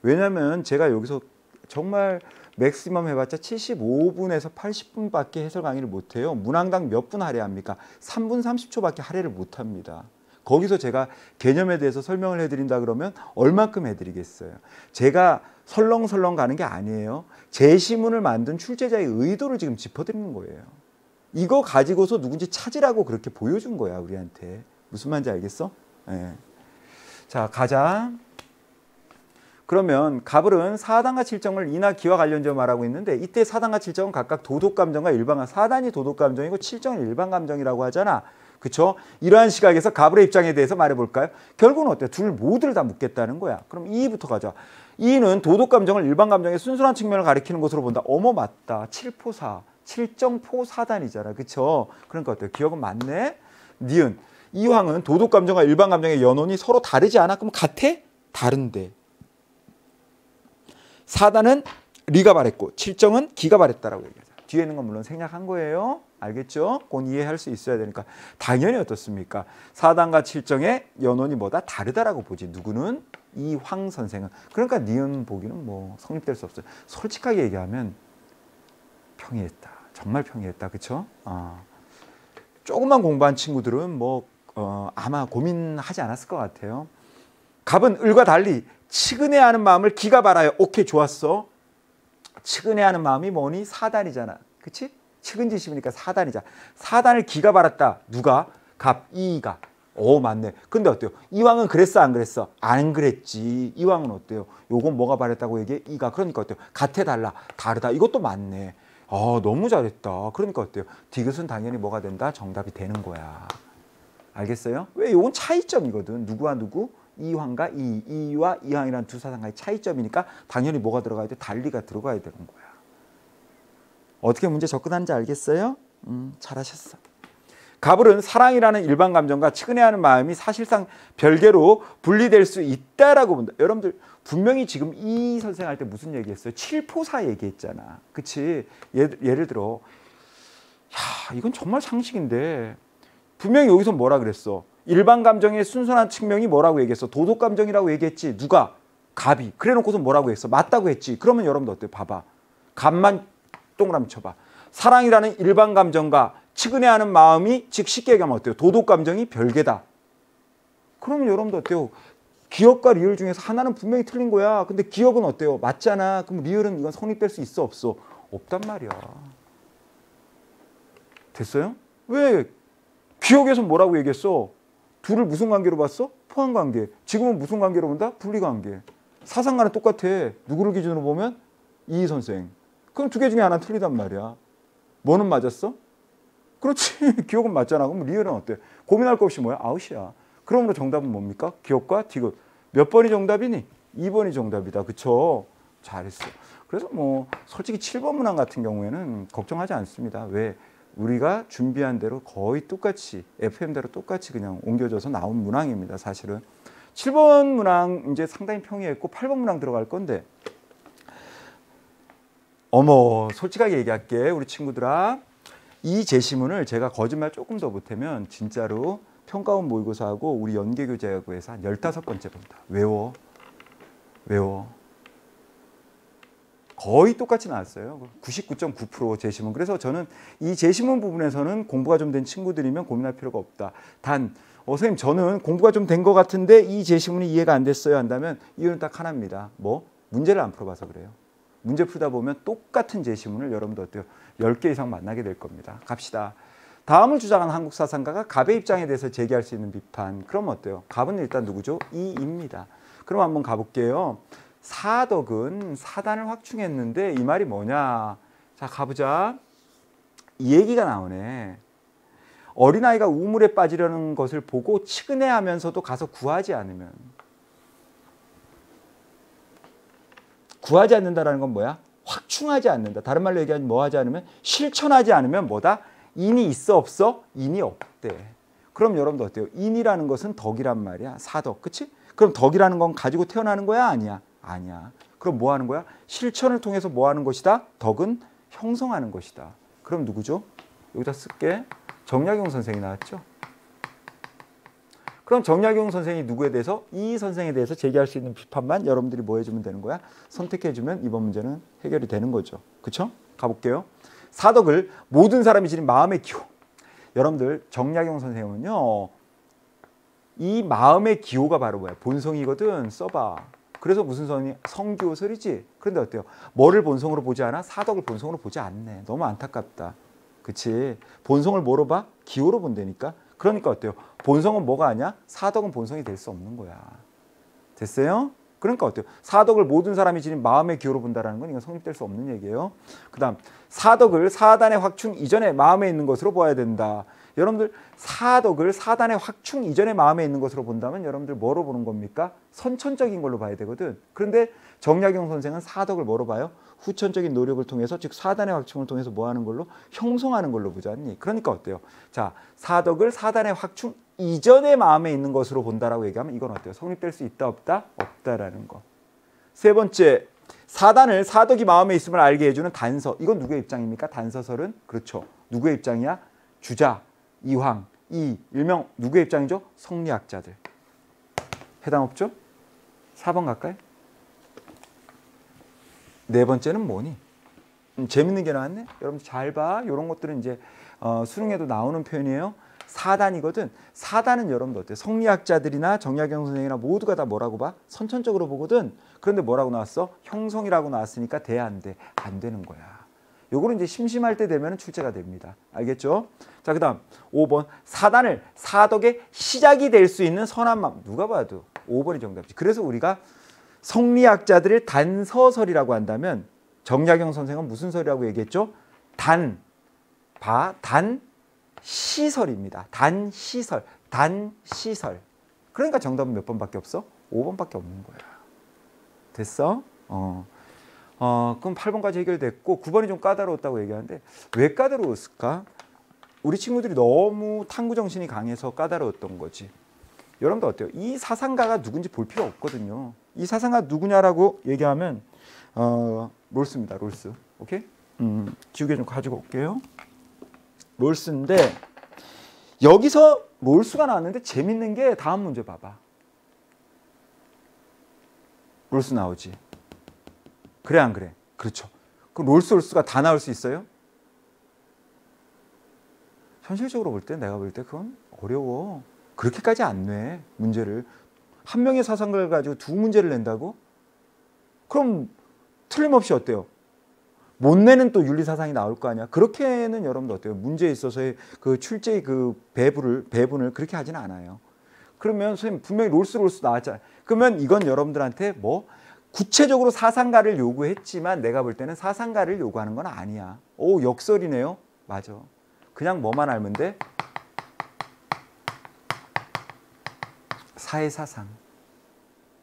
왜냐하면 제가 여기서 정말 맥시멈 해봤자 75분에서 80분밖에 해설 강의를 못해요. 문항당 몇 분 할애합니까? 3분 30초밖에 할애를 못합니다. 거기서 제가 개념에 대해서 설명을 해드린다 그러면 얼만큼 해드리겠어요. 제가 설렁설렁 가는 게 아니에요. 제시문을 만든 출제자의 의도를 지금 짚어드리는 거예요. 이거 가지고서 누군지 찾으라고 그렇게 보여준 거야, 우리한테. 무슨 말인지 알겠어? 네. 자, 가자. 그러면 가불은 사단과 칠정을 이나 기와 관련지어 말하고 있는데 이때 사단과 칠정은 각각 도덕감정과 일반감, 사단이 도덕감정이고 칠정은 일반감정이라고 하잖아. 그쵸? 이러한 시각에서 가불의 입장에 대해서 말해볼까요? 결국은 어때요? 둘 모두를 다 묻겠다는 거야. 그럼 이부터 가자. 이는 도덕감정을 일반감정의 순수한 측면을 가리키는 것으로 본다. 어머, 맞다. 칠포사, 칠정포사단이잖아. 그쵸? 그러니까 어때요? 기억은 맞네? 니은, 이황은 도덕감정과 일반감정의 연원이 서로 다르지 않아? 그럼 같아? 다른데. 사단은 리가 바랬고 칠정은 기가 바랬다라고 얘기하죠. 뒤에 있는 건 물론 생략한 거예요. 알겠죠? 그건 이해할 수 있어야 되니까. 당연히 어떻습니까? 사단과 칠정의 연원이 뭐다? 다르다라고 보지. 누구는? 이황 선생은. 그러니까 니은 보기는 뭐 성립될 수 없어요. 솔직하게 얘기하면 평이했다. 정말 평이했다. 그렇죠? 조금만 공부한 친구들은 뭐 아마 고민하지 않았을 것 같아요. 갑은 을과 달리 치근해하는 마음을 기가 바라요. 오케이, 좋았어. 치근해하는 마음이 뭐니? 사단이잖아. 그치? 치근지심이니까 사단이잖아. 사단을 기가 바랐다. 누가? 갑, 이가. 맞네. 근데 어때요? 이왕은 그랬어, 안 그랬어? 안 그랬지. 이왕은 어때요? 요건 뭐가 바랬다고 얘기해? 이가. 그러니까 어때요? 같아, 달라? 다르다. 이것도 맞네. 너무 잘했다. 그러니까 어때요? 디귿은 당연히 뭐가 된다? 정답이 되는 거야. 알겠어요? 왜? 요건 차이점이거든. 누구와 누구? 이황과 이와 이황이라는 두 사상가의 차이점이니까 당연히 뭐가 들어가야 돼? 달리가 들어가야 되는 거야. 어떻게 문제 접근하는지 알겠어요? 잘하셨어. 가불은 사랑이라는 일반 감정과 치근해하는 마음이 사실상 별개로 분리될 수 있다라고 본다. 여러분들 분명히 지금 이 선생 할 때 무슨 얘기했어요? 칠포사 얘기했잖아. 그치? 예를 들어 이건 정말 상식인데 분명히 여기서 뭐라 그랬어? 일반 감정의 순수한 측면이 뭐라고 얘기했어? 도덕 감정이라고 얘기했지. 누가? 갑이. 그래 놓고서 뭐라고 했어? 맞다고 했지. 그러면 여러분들 어때요? 봐봐. 갑만 동그라미 쳐봐. 사랑이라는 일반 감정과 치근해하는 마음이, 즉 쉽게 얘기하면 어때요? 도덕 감정이 별개다. 그러면 여러분들 어때요? 기억과 리을 중에서 하나는 분명히 틀린 거야. 근데 기억은 어때요? 맞잖아. 그럼 리을은 이건 성립될 수 있어, 없어? 없단 말이야. 됐어요? 왜? 기억에서 뭐라고 얘기했어? 둘을 무슨 관계로 봤어? 포함관계. 지금은 무슨 관계로 본다? 분리관계. 사상과는 똑같아. 누구를 기준으로 보면 이 선생. 그럼 두 개 중에 하나 틀리단 말이야. 뭐는 맞았어? 그렇지. 기억은 맞잖아. 그럼 리을은 어때? 고민할 거 없이 뭐야? 아웃이야. 그러므로 정답은 뭡니까? 기억과 디귿. 몇 번이 정답이니? 2번이 정답이다. 그쵸? 잘했어. 그래서 뭐 솔직히 7번 문항 같은 경우에는 걱정하지 않습니다. 왜? 우리가 준비한 대로 거의 똑같이 FM대로 똑같이 그냥 옮겨져서 나온 문항입니다. 사실은. 7번 문항 이제 상당히 평이했고 8번 문항 들어갈 건데 어머 솔직하게 얘기할게 우리 친구들아. 이 제시문을 제가 거짓말 조금 더 보태면 진짜로 평가원 모의고사하고 우리 연계교재하고 해서 한 15번째 본다. 외워. 거의 똑같이 나왔어요. 99.9% 제시문. 그래서 저는 이 제시문 부분에서는 공부가 좀 된 친구들이면 고민할 필요가 없다. 단 선생님 저는 공부가 좀 된 것 같은데 이 제시문이 이해가 안 됐어요 한다면 이유는 딱 하나입니다. 뭐? 문제를 안 풀어봐서 그래요. 문제 풀다 보면 똑같은 제시문을 여러분도 어때요? 10개 이상 만나게 될 겁니다. 갑시다. 다음을 주장한 한국 사상가가 갑의 입장에 대해서 제기할 수 있는 비판. 그럼 어때요? 갑은 일단 누구죠? 이입니다. 그럼 한번 가볼게요. 사덕은 사단을 확충했는데 이 말이 뭐냐? 자 가보자. 이 얘기가 나오네. 어린아이가 우물에 빠지려는 것을 보고 치근해하면서도 가서 구하지 않으면. 구하지 않는다라는 건 뭐야? 확충하지 않는다. 다른 말로 얘기하면 뭐 하지 않으면? 실천하지 않으면 뭐다? 인이 있어 없어? 인이 없대. 그럼 여러분들 어때요? 인이라는 것은 덕이란 말이야. 사덕. 그치? 그럼 덕이라는 건 가지고 태어나는 거야? 아니야? 아니야. 그럼 뭐 하는 거야? 실천을 통해서 뭐 하는 것이다? 덕은 형성하는 것이다. 그럼 누구죠? 여기다 쓸게. 정약용 선생이 나왔죠. 그럼 정약용 선생이 누구에 대해서? 이 선생에 대해서 제기할 수 있는 비판만 여러분들이 뭐 해주면 되는 거야? 선택해주면 이번 문제는 해결이 되는 거죠. 그쵸? 가볼게요. 사덕을 모든 사람이 지닌 마음의 기호. 여러분들 정약용 선생은요. 이 마음의 기호가 바로 뭐야? 본성이거든. 써봐. 그래서 무슨 성기호설이지? 그런데 어때요? 뭐를 본성으로 보지 않아? 사덕을 본성으로 보지 않네. 너무 안타깝다. 그치? 본성을 뭐로 봐? 기호로 본다니까? 그러니까 어때요? 본성은 뭐가 아니야? 사덕은 본성이 될 수 없는 거야. 됐어요? 그러니까 어때요? 사덕을 모든 사람이 지닌 마음의 기호로 본다는 건 이건 성립될 수 없는 얘기예요. 그 다음 사덕을 사단의 확충 이전에 마음에 있는 것으로 봐야 된다. 여러분들 사덕을 사단의 확충 이전에 마음에 있는 것으로 본다면 여러분들 뭐로 보는 겁니까? 선천적인 걸로 봐야 되거든. 그런데 정약용 선생은 사덕을 뭐로 봐요? 후천적인 노력을 통해서 즉 사단의 확충을 통해서 뭐 하는 걸로? 형성하는 걸로 보지 않니? 그러니까 어때요? 자, 사덕을 사단의 확충 이전에 마음에 있는 것으로 본다라고 얘기하면 이건 어때요? 성립될 수 있다 없다? 없다라는 거. 세 번째, 사단을 사덕이 마음에 있음을 알게 해주는 단서. 이건 누구의 입장입니까? 단서설은? 그렇죠. 누구의 입장이야? 주자, 이황, 일명 누구의 입장이죠? 성리학자들. 해당 없죠? 4번 갈까요? 네 번째는 뭐니? 재밌는 게 나왔네? 여러분 잘 봐. 이런 것들은 이제 수능에도 나오는 표현이에요. 사단이거든. 사단은 여러분들 어때요? 성리학자들이나 정약용 선생이나 모두가 다 뭐라고 봐? 선천적으로 보거든. 그런데 뭐라고 나왔어? 형성이라고 나왔으니까 돼, 안 돼? 안 되는 거야. 요거는 이제 심심할 때 되면 출제가 됩니다. 알겠죠? 자, 그 다음 5번. 사단을 사덕의 시작이 될 수 있는 선한 마음. 누가 봐도 5번이 정답이지. 그래서 우리가 성리학자들의 단서설이라고 한다면 정약용 선생은 무슨 설이라고 얘기했죠? 단시설입니다. 단시설. 그러니까 정답은 몇 번밖에 없어? 5번밖에 없는 거야. 됐어? 그럼 8번까지 해결됐고 9번이 좀 까다로웠다고 얘기하는데 왜 까다로웠을까? 우리 친구들이 너무 탐구 정신이 강해서 까다로웠던 거지. 여러분들 어때요? 이 사상가가 누군지 볼 필요 없거든요. 이 사상가 누구냐라고 얘기하면 롤스입니다. 롤스. 오케이? 지우개 좀 가지고 올게요. 롤스인데 여기서 롤스가 나왔는데 재밌는 게 다음 문제 봐봐. 롤스 나오지. 그래 안 그래? 그렇죠. 그럼 롤스가 다 나올 수 있어요? 현실적으로 볼 때 내가 볼 때 그건 어려워. 그렇게까지 안 내. 문제를. 한 명의 사상가를 가지고 두 문제를 낸다고? 그럼 틀림없이 어때요? 못 내는 또 윤리사상이 나올 거 아니야. 그렇게는 여러분들 어때요? 문제에 있어서의 그 출제의 그 배분을 그렇게 하지는 않아요. 그러면 선생님 분명히 롤스 나왔잖아요. 그러면 이건 여러분들한테 뭐 구체적으로 사상가를 요구했지만 내가 볼 때는 사상가를 요구하는 건 아니야. 오, 역설이네요. 맞아. 그냥 뭐만 알면 돼? 사회사상.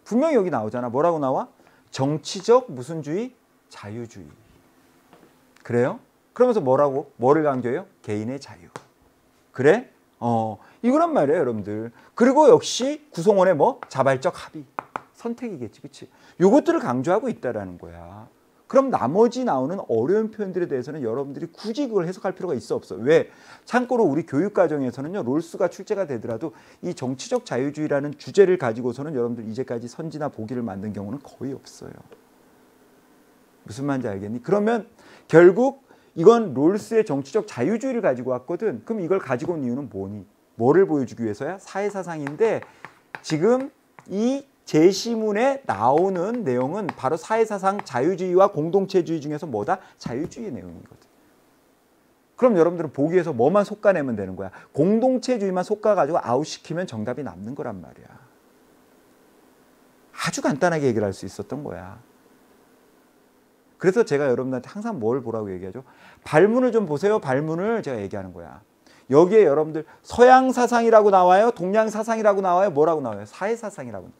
분명히 여기 나오잖아. 뭐라고 나와? 정치적 무슨 주의? 자유주의. 그래요? 그러면서 뭐라고? 뭐를 강조해요? 개인의 자유. 그래? 이거란 말이에요, 여러분들. 그리고 역시 구성원의 뭐? 자발적 합의. 선택이겠지, 그치? 요것들을 강조하고 있다라는 거야. 그럼 나머지 나오는 어려운 표현들에 대해서는 여러분들이 굳이 그걸 해석할 필요가 있어, 없어? 왜? 참고로 우리 교육과정에서는요, 롤수가 출제가 되더라도 이 정치적 자유주의라는 주제를 가지고서는 여러분들 이제까지 선지나 보기를 만든 경우는 거의 없어요. 무슨 말인지 알겠니? 그러면 결국 이건 롤스의 정치적 자유주의를 가지고 왔거든. 그럼 이걸 가지고 온 이유는 뭐니? 뭐를 보여주기 위해서야? 사회사상인데 지금 이 제시문에 나오는 내용은 바로 사회사상 자유주의와 공동체주의 중에서 뭐다? 자유주의 내용이거든. 그럼 여러분들은 보기에서 뭐만 솎아내면 되는 거야? 공동체주의만 솎아가지고 아웃시키면 정답이 남는 거란 말이야. 아주 간단하게 얘기를 할 수 있었던 거야. 그래서 제가 여러분들한테 항상 뭘 보라고 얘기하죠? 발문을 좀 보세요. 발문을 제가 얘기하는 거야. 여기에 여러분들 서양 사상이라고 나와요? 동양 사상이라고 나와요? 뭐라고 나와요? 사회사상이라고 나와요.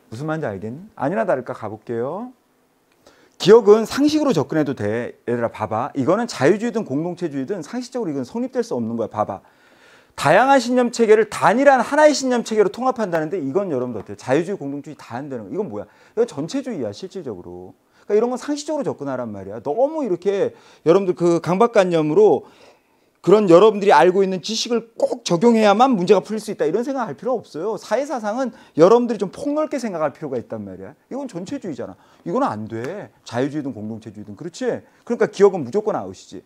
무슨 말인지 알겠니? 아니나 다를까 가볼게요. 기억은 상식으로 접근해도 돼. 얘들아 봐봐. 이거는 자유주의든 공동체주의든 상식적으로 이건 성립될 수 없는 거야. 봐봐. 다양한 신념 체계를 단일한 하나의 신념 체계로 통합한다는데 이건 여러분들 어때요? 자유주의, 공동주의 다 한다는 거. 이건 뭐야? 이건 전체주의야, 실질적으로. 그러니까 이런 건 상식적으로 접근하란 말이야. 너무 이렇게 여러분들 그 강박관념으로 그런 여러분들이 알고 있는 지식을 꼭 적용해야만 문제가 풀릴 수 있다. 이런 생각할 필요 없어요. 사회사상은 여러분들이 좀 폭넓게 생각할 필요가 있단 말이야. 이건 전체주의잖아. 이건 안 돼. 자유주의든 공동체주의든. 그렇지? 그러니까 기억은 무조건 아웃이지.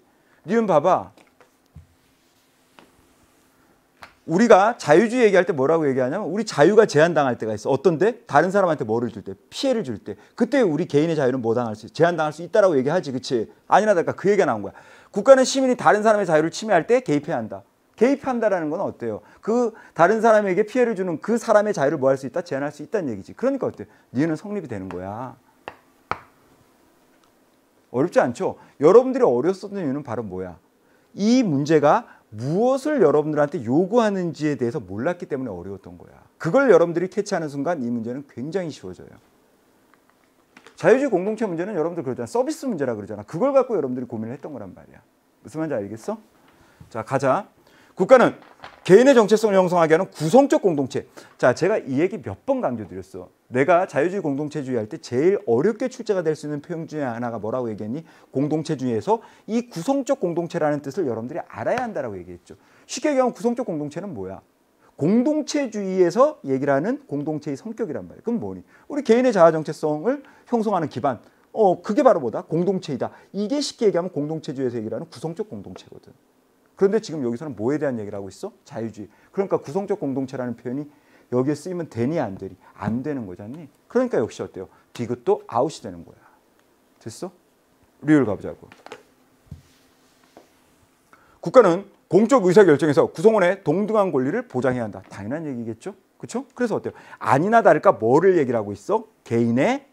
니은 봐봐. 우리가 자유주의 얘기할 때 뭐라고 얘기하냐면 우리 자유가 제한당할 때가 있어. 어떤데? 다른 사람한테 뭐를 줄 때? 피해를 줄 때. 그때 우리 개인의 자유는 뭐 당할 수 있어? 제한당할 수 있다라고 얘기하지. 그치? 아니나 다를까 그 얘기가 나온 거야. 국가는 시민이 다른 사람의 자유를 침해할 때 개입해야 한다. 개입한다라는 건 어때요? 그 다른 사람에게 피해를 주는 그 사람의 자유를 뭐 할 수 있다? 제한할 수 있다는 얘기지. 그러니까 어때? 니는 성립이 되는 거야. 어렵지 않죠? 여러분들이 어려웠었던 이유는 바로 뭐야? 이 문제가 무엇을 여러분들한테 요구하는지에 대해서 몰랐기 때문에 어려웠던 거야. 그걸 여러분들이 캐치하는 순간 이 문제는 굉장히 쉬워져요. 자유주의 공동체 문제는 여러분들 그러잖아. 서비스 문제라 그러잖아. 그걸 갖고 여러분들이 고민을 했던 거란 말이야. 무슨 말인지 알겠어? 자, 가자. 국가는 개인의 정체성을 형성하게 하는 구성적 공동체. 자, 제가 이 얘기 몇 번 강조드렸어. 내가 자유주의 공동체주의 할 때 제일 어렵게 출제가 될 수 있는 표현 중에 하나가 뭐라고 얘기했니? 공동체주의에서 이 구성적 공동체라는 뜻을 여러분들이 알아야 한다라고 얘기했죠. 쉽게 얘기하면 구성적 공동체는 뭐야? 공동체주의에서 얘기를 하는 공동체의 성격이란 말이야. 그럼 뭐니? 우리 개인의 자아 정체성을 형성하는 기반. 그게 바로 뭐다? 공동체이다. 이게 쉽게 얘기하면 공동체주의에서 얘기를 하는 구성적 공동체거든. 그런데 지금 여기서는 뭐에 대한 얘기를 하고 있어? 자유주의. 그러니까 구성적 공동체라는 표현이 여기에 쓰이면 되니 안 되니? 안 되는 거잖니? 그러니까 역시 어때요? 디귿도 아웃이 되는 거야. 됐어? 리을 가보자고. 국가는 공적 의사결정에서 구성원의 동등한 권리를 보장해야 한다. 당연한 얘기겠죠? 그렇죠? 그래서 어때요? 아니나 다를까 뭐를 얘기를 하고 있어? 개인의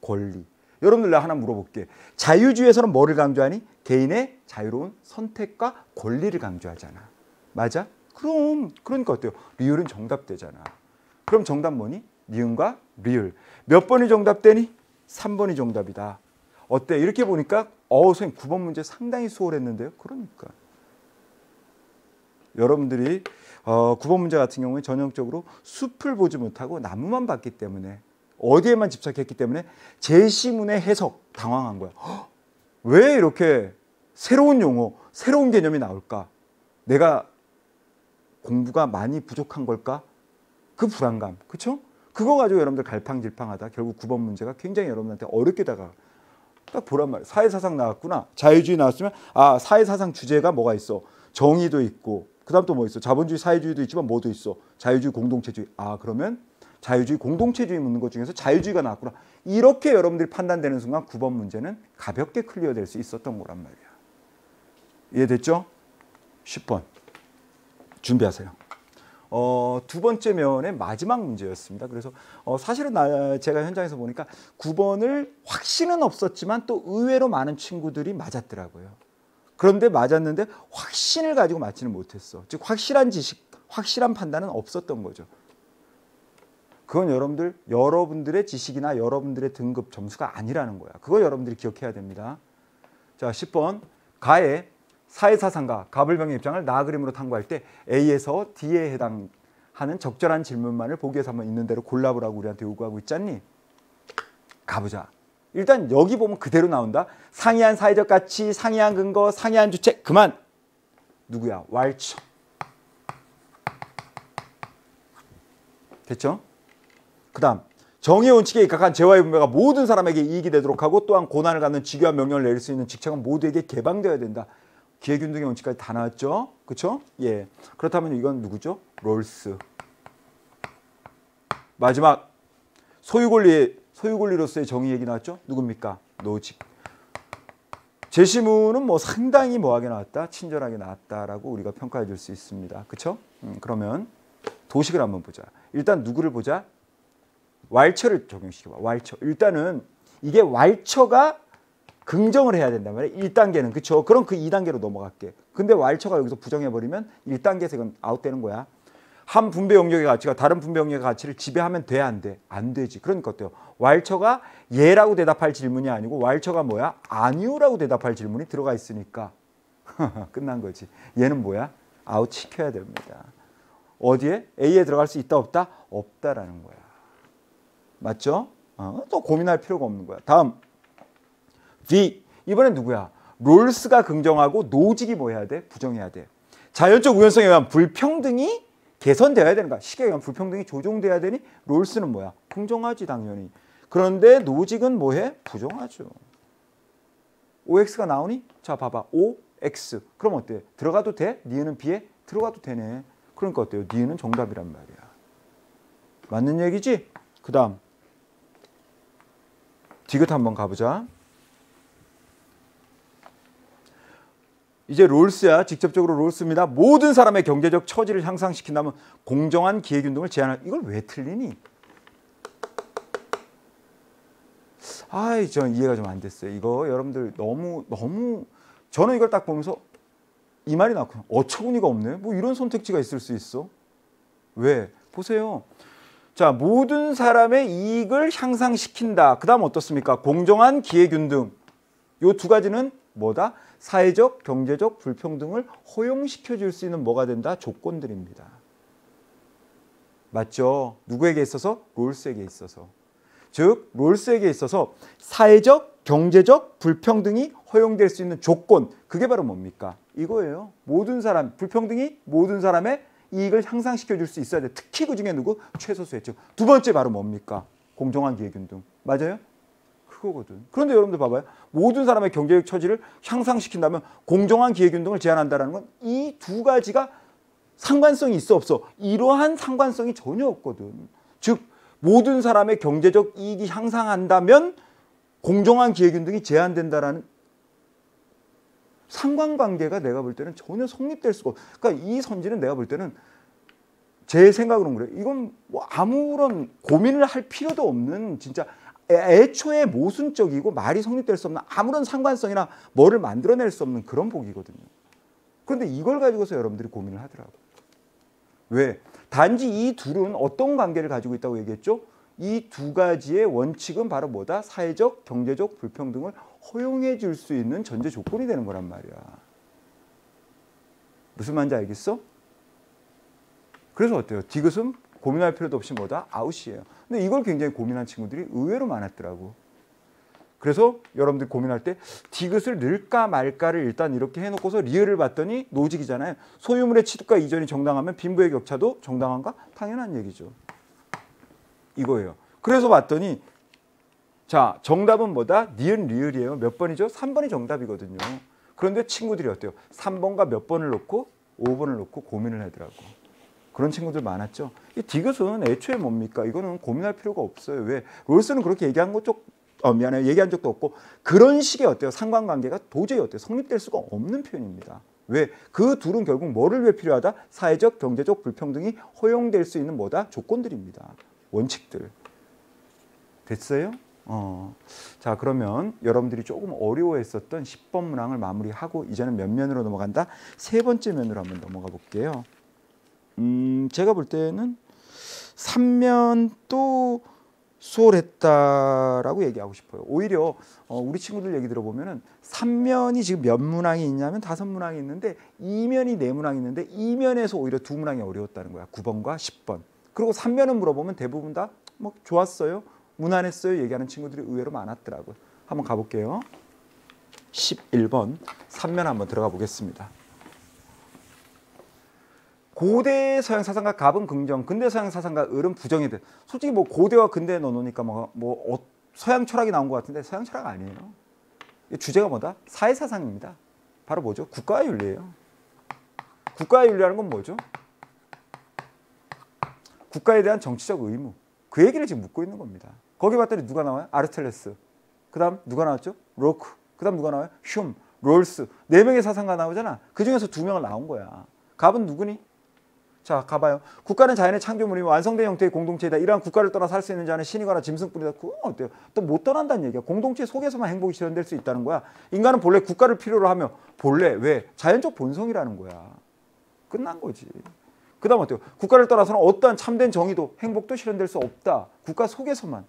권리. 여러분들 나 하나 물어볼게. 자유주의에서는 뭐를 강조하니? 개인의 자유로운 선택과 권리를 강조하잖아. 맞아? 그럼 그러니까 어때요? 리을은 정답되잖아. 그럼 정답 뭐니? 니은과 리을. 몇 번이 정답되니? 3번이 정답이다. 어때? 이렇게 보니까 선생님 9번 문제 상당히 수월했는데요. 그러니까 여러분들이 9번 문제 같은 경우에 전형적으로 숲을 보지 못하고 나무만 봤기 때문에 어디에만 집착했기 때문에 제시문의 해석 당황한 거야. 왜 이렇게 새로운 용어, 새로운 개념이 나올까? 내가 공부가 많이 부족한 걸까? 그 불안감, 그렇죠? 그거 가지고 여러분들 갈팡질팡하다 결국 9번 문제가 굉장히 여러분한테 어렵게 다가. 딱 보란 말이야. 사회사상 나왔구나. 자유주의 나왔으면 사회사상 주제가 뭐가 있어? 정의도 있고 그 다음 또 뭐 있어? 자본주의, 사회주의도 있지만 뭐도 있어? 자유주의, 공동체주의. 그러면 자유주의, 공동체주의 묻는 것 중에서 자유주의가 나왔구나. 이렇게 여러분들이 판단되는 순간 9번 문제는 가볍게 클리어될 수 있었던 거란 말이야. 이해됐죠? 10번 준비하세요. 두 번째 면의 마지막 문제였습니다. 그래서 사실은 제가 현장에서 보니까 9번을 확신은 없었지만 또 의외로 많은 친구들이 맞았더라고요. 그런데 맞았는데 확신을 가지고 맞지는 못했어. 즉 확실한 지식, 확실한 판단은 없었던 거죠. 그건 여러분들의 지식이나 여러분들의 등급 점수가 아니라는 거야. 그거 여러분들이 기억해야 됩니다. 자, 10번. 가의 사회사상가 가불병의 입장을 나 그림으로 탐구할 때 A에서 D에 해당하는 적절한 질문만을 보기에서 한번 있는 대로 골라보라고 우리한테 요구하고 있잖니. 가보자. 일단 여기 보면 그대로 나온다. 상이한 사회적 가치, 상이한 근거, 상이한 주체. 그만. 누구야? 왈처. 됐죠? 그 다음 정의의 원칙에 입각한 재화의 분배가 모든 사람에게 이익이 되도록 하고 또한 고난을 갖는 직위한 명령을 내릴 수 있는 직책은 모두에게 개방되어야 된다. 기회균등의 원칙까지 다 나왔죠? 그렇죠? 예. 그렇다면 이건 누구죠? 롤스. 마지막 소유권리로서의 정의 얘기 나왔죠? 누굽니까? 노직. 제시문은 뭐 상당히 뭐하게 나왔다? 친절하게 나왔다라고 우리가 평가해 줄 수 있습니다. 그렇죠? 그러면 도식을 한번 보자. 일단 누구를 보자? 왈처를 적용시켜봐. 왈처. 일단은 이게 왈처가 긍정을 해야 된단 말이에요. 1단계는. 그렇죠? 그럼 그 2단계로 넘어갈게. 근데 왈처가 여기서 부정해버리면 1단계에서 이건 아웃되는 거야. 한 분배 영역의 가치가 다른 분배 영역의 가치를 지배하면 돼? 안 돼? 안 되지. 그러니까 어때요? 왈처가 예라고 대답할 질문이 아니고 왈처가 뭐야? 아니요라고 대답할 질문이 들어가 있으니까 끝난 거지. 얘는 뭐야? 아웃 시켜야 됩니다. 어디에? A에 들어갈 수 있다 없다? 없다라는 거야. 맞죠? 또 고민할 필요가 없는 거야. 다음 B. 이번엔 누구야? 롤스가 긍정하고 노직이 뭐 해야 돼? 부정해야 돼. 자연적 우연성에 의한 불평등이 개선되어야 되는가? 시계에 의한 불평등이 조정돼야 되니 롤스는 뭐야? 긍정하지 당연히. 그런데 노직은 뭐해? 부정하죠. OX가 나오니? 자 봐봐. OX. 그럼 어때? 들어가도 돼? 니은은 B에? 들어가도 되네. 그러니까 어때요? 니은은 정답이란 말이야. 맞는 얘기지? 그 다음 디귿 한번 가보자. 이제 롤스야. 직접적으로 롤스입니다. 모든 사람의 경제적 처지를 향상시킨다면 공정한 기회균등을 제한할. 이걸 왜 틀리니? 전 이해가 좀 안 됐어요. 이거 여러분들 너무 저는 이걸 딱 보면서 이 말이 나왔거든요. 어처구니가 없네. 뭐 이런 선택지가 있을 수 있어? 왜? 보세요. 자, 모든 사람의 이익을 향상시킨다. 그 다음 어떻습니까? 공정한 기회균등. 요 두 가지는 뭐다? 사회적, 경제적 불평등을 허용시켜 줄 수 있는 뭐가 된다? 조건들입니다. 맞죠? 누구에게 있어서? 롤스에게 있어서. 즉, 롤스에게 있어서 사회적, 경제적 불평등이 허용될 수 있는 조건. 그게 바로 뭡니까? 이거예요. 모든 사람, 불평등이 모든 사람의 이익을 향상시켜 줄 수 있어야 돼. 특히 그중에 누구? 최소수였죠. 두 번째 바로 뭡니까? 공정한 기회균등. 맞아요? 그거거든. 그런데 여러분들 봐봐요. 모든 사람의 경제적 처지를 향상시킨다면 공정한 기회균등을 제한한다는 건 이 두 가지가 상관성이 있어 없어? 이러한 상관성이 전혀 없거든. 즉 모든 사람의 경제적 이익이 향상한다면 공정한 기회균등이 제한된다라는 상관관계가 내가 볼 때는 전혀 성립될 수가 없어. 그러니까 이 선지는 내가 볼 때는 제 생각으로는 그래요. 이건 뭐 아무런 고민을 할 필요도 없는 진짜 애초에 모순적이고 말이 성립될 수 없는 아무런 상관성이나 뭐를 만들어낼 수 없는 그런 복이거든요. 그런데 이걸 가지고서 여러분들이 고민을 하더라고요. 왜? 단지 이 둘은 어떤 관계를 가지고 있다고 얘기했죠? 이 두 가지의 원칙은 바로 뭐다? 사회적, 경제적 불평등을 허용해 줄 수 있는 전제 조건이 되는 거란 말이야. 무슨 말인지 알겠어? 그래서 어때요? 디귿은 고민할 필요도 없이 뭐다? 아웃이에요. 근데 이걸 굉장히 고민한 친구들이 의외로 많았더라고. 그래서 여러분들 고민할 때 디귿을 넣을까 말까를 일단 이렇게 해놓고서 리을을 봤더니 노직이잖아요. 소유물의 취득과 이전이 정당하면 빈부의 격차도 정당한가? 당연한 얘기죠. 이거예요. 그래서 봤더니 자, 정답은 뭐다? 니은 리을이에요. 몇 번이죠? 3번이 정답이거든요. 그런데 친구들이 어때요? 3번과 몇 번을 놓고 5번을 놓고 고민을 하더라고. 그런 친구들 많았죠. 이 디귿은 애초에 뭡니까? 이거는 고민할 필요가 없어요. 왜? 롤스는 그렇게 얘기한 얘기한 적도 없고 그런 식의 어때요? 상관관계가 도저히 어때요? 성립될 수가 없는 표현입니다. 왜? 그 둘은 결국 뭐를 위해 필요하다? 사회적, 경제적 불평등이 허용될 수 있는 뭐다? 조건들입니다. 원칙들. 됐어요? 자, 그러면 여러분들이 조금 어려워했었던 10번 문항을 마무리하고 이제는 몇 면으로 넘어간다? 세 번째 면으로 한번 넘어가 볼게요. 제가 볼 때는 3면도 수월했다라고 얘기하고 싶어요. 오히려 우리 친구들 얘기 들어보면은 3면이 지금 몇 문항이 있냐면 5문항이 있는데 2면이 4문항이 있는데 2면에서 오히려 2문항이 어려웠다는 거야. 9번과 10번. 그리고 3면은 물어보면 대부분 다 뭐 좋았어요, 무난했어요 얘기하는 친구들이 의외로 많았더라고요. 한번 가볼게요. 11번 3면 한번 들어가 보겠습니다. 고대 서양 사상가 갑은 긍정, 근대 서양 사상가 을은 부정이 돼. 솔직히 뭐 고대와 근대에 넣어놓으니까 서양 철학이 나온 것 같은데 서양 철학 아니에요. 주제가 뭐다? 사회 사상입니다. 바로 뭐죠? 국가의 윤리예요. 국가의 윤리라는 건 뭐죠? 국가에 대한 정치적 의무. 그 얘기를 지금 묻고 있는 겁니다. 거기 봤더니 누가 나와요? 아르스텔레스. 그 다음 누가 나왔죠? 로크. 그 다음 누가 나와요? 흉, 롤스. 4명의 사상가 나오잖아. 그 중에서 2명을 나온 거야. 갑은 누구니? 자, 가봐요. 국가는 자연의 창조물이며 완성된 형태의 공동체이다. 이러한 국가를 떠나 살 수 있는 자는 신이거나 짐승뿐이다. 그건 어때요? 또 못 떠난다는 얘기야. 공동체 속에서만 행복이 실현될 수 있다는 거야. 인간은 본래 국가를 필요로 하며 본래 왜? 자연적 본성이라는 거야. 끝난 거지. 그 다음 어때요? 국가를 떠나서는 어떠한 참된 정의도 행복도 실현될 수 없다. 국가 속에서만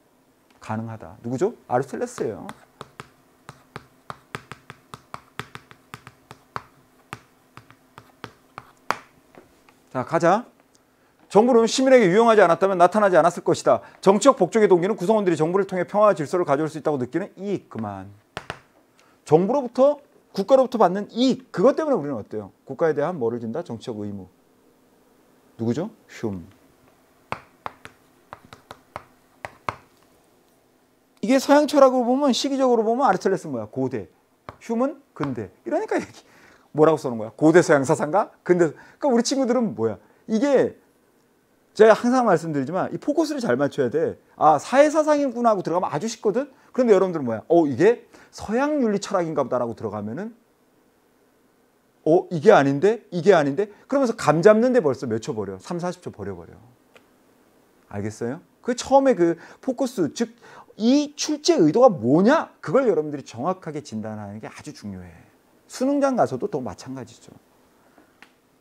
가능하다. 누구죠? 아르스텔레스예요. 자, 가자. 정부는 시민에게 유용하지 않았다면 나타나지 않았을 것이다. 정치적 복종의 동기는 구성원들이 정부를 통해 평화와 질서를 가져올 수 있다고 느끼는 이익. 그만. 정부로부터, 국가로부터 받는 이익. 그것 때문에 우리는 어때요? 국가에 대한 뭐를 진다? 정치적 의무. 누구죠? 흉. 이게 서양 철학으로 보면, 시기적으로 보면 아르스텔레스는 뭐야? 고대. 흉은 근대. 이러니까 뭐라고 써놓은 거야? 고대 서양 사상가? 근대. 그러니까 우리 친구들은 뭐야? 이게 제가 항상 말씀드리지만 이 포커스를 잘 맞춰야 돼. 아, 사회 사상이구나 하고 들어가면 아주 쉽거든. 그런데 여러분들은 뭐야? 이게 서양 윤리 철학인가 보다라고 들어가면은 이게 아닌데? 이게 아닌데? 그러면서 감 잡는데 벌써 몇 초 버려? 3, 40초 버려버려. 알겠어요? 그 처음에 그 포커스, 즉 이 출제 의도가 뭐냐? 그걸 여러분들이 정확하게 진단하는 게 아주 중요해. 수능장 가서도 또 마찬가지죠.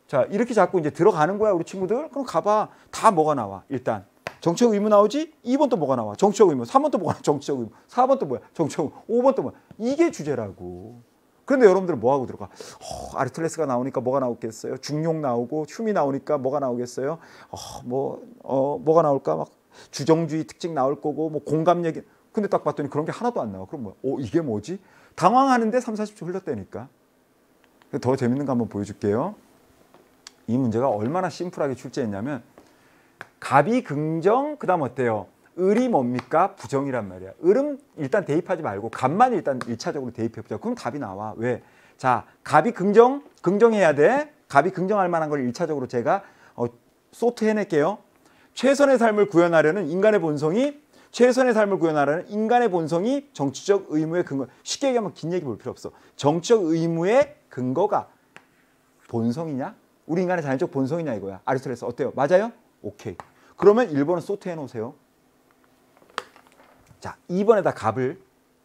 자, 이렇게 자꾸 이제 들어가는 거야, 우리 친구들. 그럼 가봐. 다 뭐가 나와? 일단 정치적 의무 나오지? 2번 또 뭐가 나와? 정치적 의무. 3번 또 뭐가 나와? 정치적 의무. 4번 또 뭐야? 정치적 의무. 5번 또 뭐야? 이게 주제라고. 그런데 여러분들은 뭐 하고 들어가? 아르스텔레스가 나오니까 뭐가 나오겠어요? 중용 나오고 흉이 나오니까 뭐가 나오겠어요? 뭐가 나올까? 막 주정주의 특징 나올 거고 뭐 공감 얘기. 근데 딱 봤더니 그런 게 하나도 안 나와. 그럼 뭐야? 이게 뭐지? 당황하는데 3, 40초 흘렀다니까. 더 재밌는 거 한번 보여줄게요. 이 문제가 얼마나 심플하게 출제했냐면 갑이 긍정, 그 다음 어때요? 을이 뭡니까? 부정이란 말이야. 을은 일단 대입하지 말고 갑만 일단 1차적으로 대입해보자. 그럼 답이 나와. 왜? 자, 갑이 긍정해야 돼. 갑이 긍정할 만한 걸 1차적으로 제가 소트 해낼게요. 최선의 삶을 구현하려는 인간의 본성이 정치적 의무의 근거. 쉽게 얘기하면 긴 얘기 볼 필요 없어. 정치적 의무의 근거가 본성이냐? 우리 인간의 자연적 본성이냐 이거야. 아리스토텔레스 어때요? 맞아요? 오케이. 그러면 1번은 소트 해놓으세요. 자, 2번에다 갑을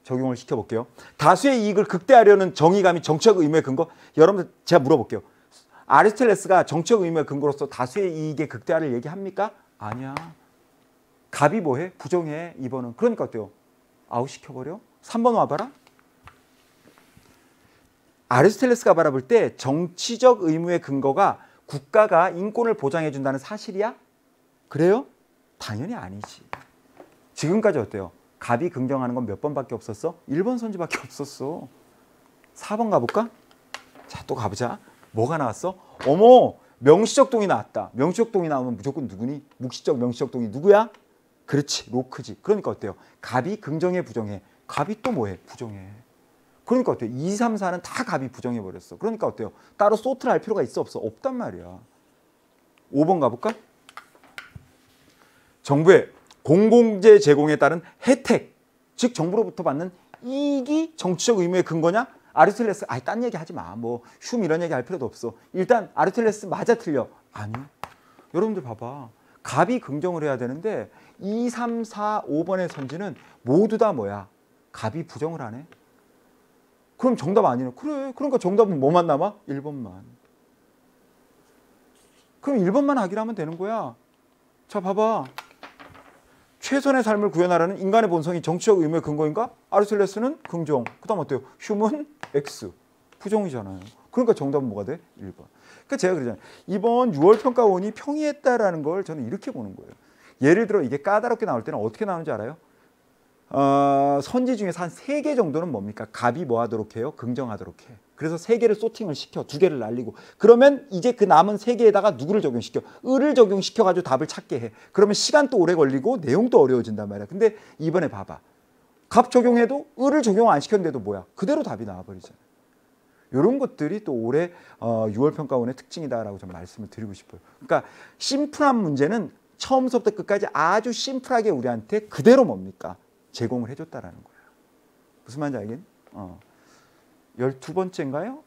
적용을 시켜볼게요. 다수의 이익을 극대화하려는 정의감이 정치적 의무의 근거. 여러분들 제가 물어볼게요. 아리스토텔레스가 정치적 의무의 근거로서 다수의 이익의 극대화를 얘기합니까? 아니야. 갑이 뭐해? 부정해. 2번은. 그러니까 어때요? 아웃시켜버려? 3번 와봐라. 아리스토텔레스가 바라볼 때 정치적 의무의 근거가 국가가 인권을 보장해준다는 사실이야? 그래요? 당연히 아니지. 지금까지 어때요? 갑이 긍정하는 건 몇 번밖에 없었어? 1번 선지밖에 없었어. 4번 가볼까? 자, 또 가보자. 뭐가 나왔어? 어머, 명시적 동이 나왔다. 명시적 동이 나오면 무조건 누구니? 묵시적, 명시적 동이 누구야? 그렇지, 로크지. 그러니까 어때요? 갑이 긍정해, 부정해. 갑이 또 뭐해? 부정해. 그러니까 어때요? 2, 3, 4는 다 갑이 부정해버렸어. 그러니까 어때요? 따로 소트를 할 필요가 있어, 없어? 없단 말이야. 5번 가볼까? 정부의 공공재 제공에 따른 혜택, 즉 정부로부터 받는 이익이 정치적 의무의 근거냐? 아리스토텔레스 딴 얘기 하지 마. 뭐 흉 이런 얘기 할 필요도 없어. 일단 아리스토텔레스 맞아 틀려? 아니요. 여러분들 봐봐. 갑이 긍정을 해야 되는데 2, 3, 4, 5번의 선지는 모두 다 뭐야? 갑이 부정을 하네. 그럼 정답 아니네. 그래. 그러니까 정답은 뭐만 남아? 1번만. 그럼 1번만 하기로 하면 되는 거야. 자, 봐봐. 최선의 삶을 구현하라는 인간의 본성이 정치적 의무의 근거인가? 아리스토텔레스는 긍정. 그 다음 어때요? 흉은 X. 부정이잖아요. 그러니까 정답은 뭐가 돼? 1번. 그러니까 제가 그러잖아요. 이번 6월 평가원이 평이했다라는 걸 저는 이렇게 보는 거예요. 예를 들어 이게 까다롭게 나올 때는 어떻게 나오는지 알아요? 선지 중에서 한 3개 정도는 뭡니까? 갑이 뭐 하도록 해요? 긍정하도록 해. 그래서 3개를 소팅을 시켜. 2개를 날리고. 그러면 이제 그 남은 3개에다가 누구를 적용시켜? 을을 적용시켜가지고 답을 찾게 해. 그러면 시간도 오래 걸리고 내용도 어려워진단 말이야. 근데 이번에 봐봐. 갑 적용해도 을을 적용 안 시켰는데도 뭐야? 그대로 답이 나와버리잖아. 이런 것들이 또 올해 6월 평가원의 특징이다라고 좀 말씀을 드리고 싶어요. 그러니까 심플한 문제는 처음부터 끝까지 아주 심플하게 우리한테 그대로 뭡니까? 제공을 해줬다라는 거예요. 무슨 말인지 알겠니? 12번째인가요?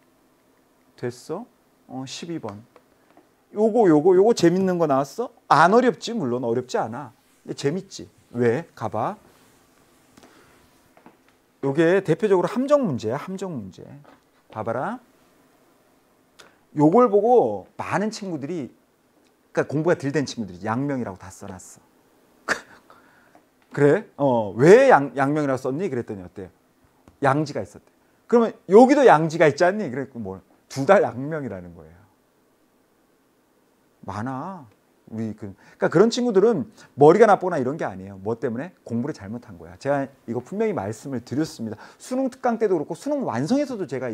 됐어? 12번. 요거 재밌는 거 나왔어? 안 어렵지. 물론 어렵지 않아. 근데 재밌지. 왜? 가봐. 요게 대표적으로 함정 문제야. 함정 문제. 봐봐라. 요걸 보고 많은 친구들이, 그러니까 공부가 덜 된 친구들이 양명이라고 다 써놨어. 그래? 왜 양명이라고 썼니? 그랬더니 어때요? 양지가 있었대. 그러면 여기도 양지가 있지 않니? 그랬고 뭘? 둘 다 양명이라는 거예요. 많아. 그러니까 그런 친구들은 머리가 나쁘거나 이런 게 아니에요. 뭐 때문에? 공부를 잘못한 거야. 제가 이거 분명히 말씀을 드렸습니다. 수능 특강 때도 그렇고 수능 완성에서도 제가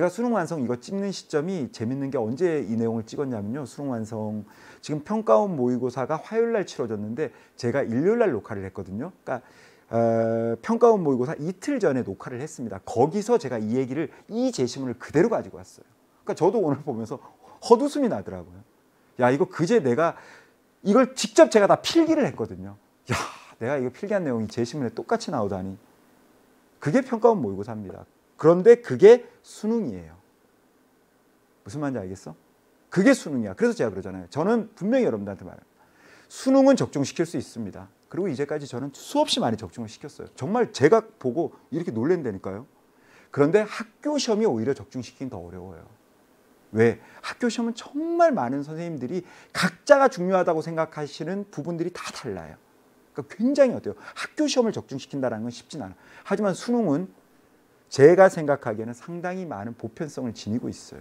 수능 완성 이거 찍는 시점이 재밌는 게 언제 이 내용을 찍었냐면요. 수능 완성 지금 평가원 모의고사가 화요일 날 치러졌는데 제가 일요일 날 녹화를 했거든요. 그러니까 평가원 모의고사 이틀 전에 녹화를 했습니다. 거기서 제가 이 얘기를 이 제시문을 그대로 가지고 왔어요. 그러니까 저도 오늘 보면서 헛웃음이 나더라고요. 야, 이거 그제 내가 이걸 직접 제가 다 필기를 했거든요. 야, 내가 이거 필기한 내용이 제시문에 똑같이 나오다니. 그게 평가원 모의고사입니다. 그런데 그게 수능이에요. 무슨 말인지 알겠어? 그게 수능이야. 그래서 제가 그러잖아요. 저는 분명히 여러분들한테 말해요. 수능은 적중시킬 수 있습니다. 그리고 이제까지 저는 수없이 많이 적중을 시켰어요. 정말 제가 보고 이렇게 놀랜다니까요. 그런데 학교 시험이 오히려 적중시키긴 더 어려워요. 왜? 학교 시험은 정말 많은 선생님들이 각자가 중요하다고 생각하시는 부분들이 다 달라요. 그러니까 굉장히 어때요? 학교 시험을 적중시킨다는 건 쉽진 않아요. 하지만 수능은 제가 생각하기에는 상당히 많은 보편성을 지니고 있어요.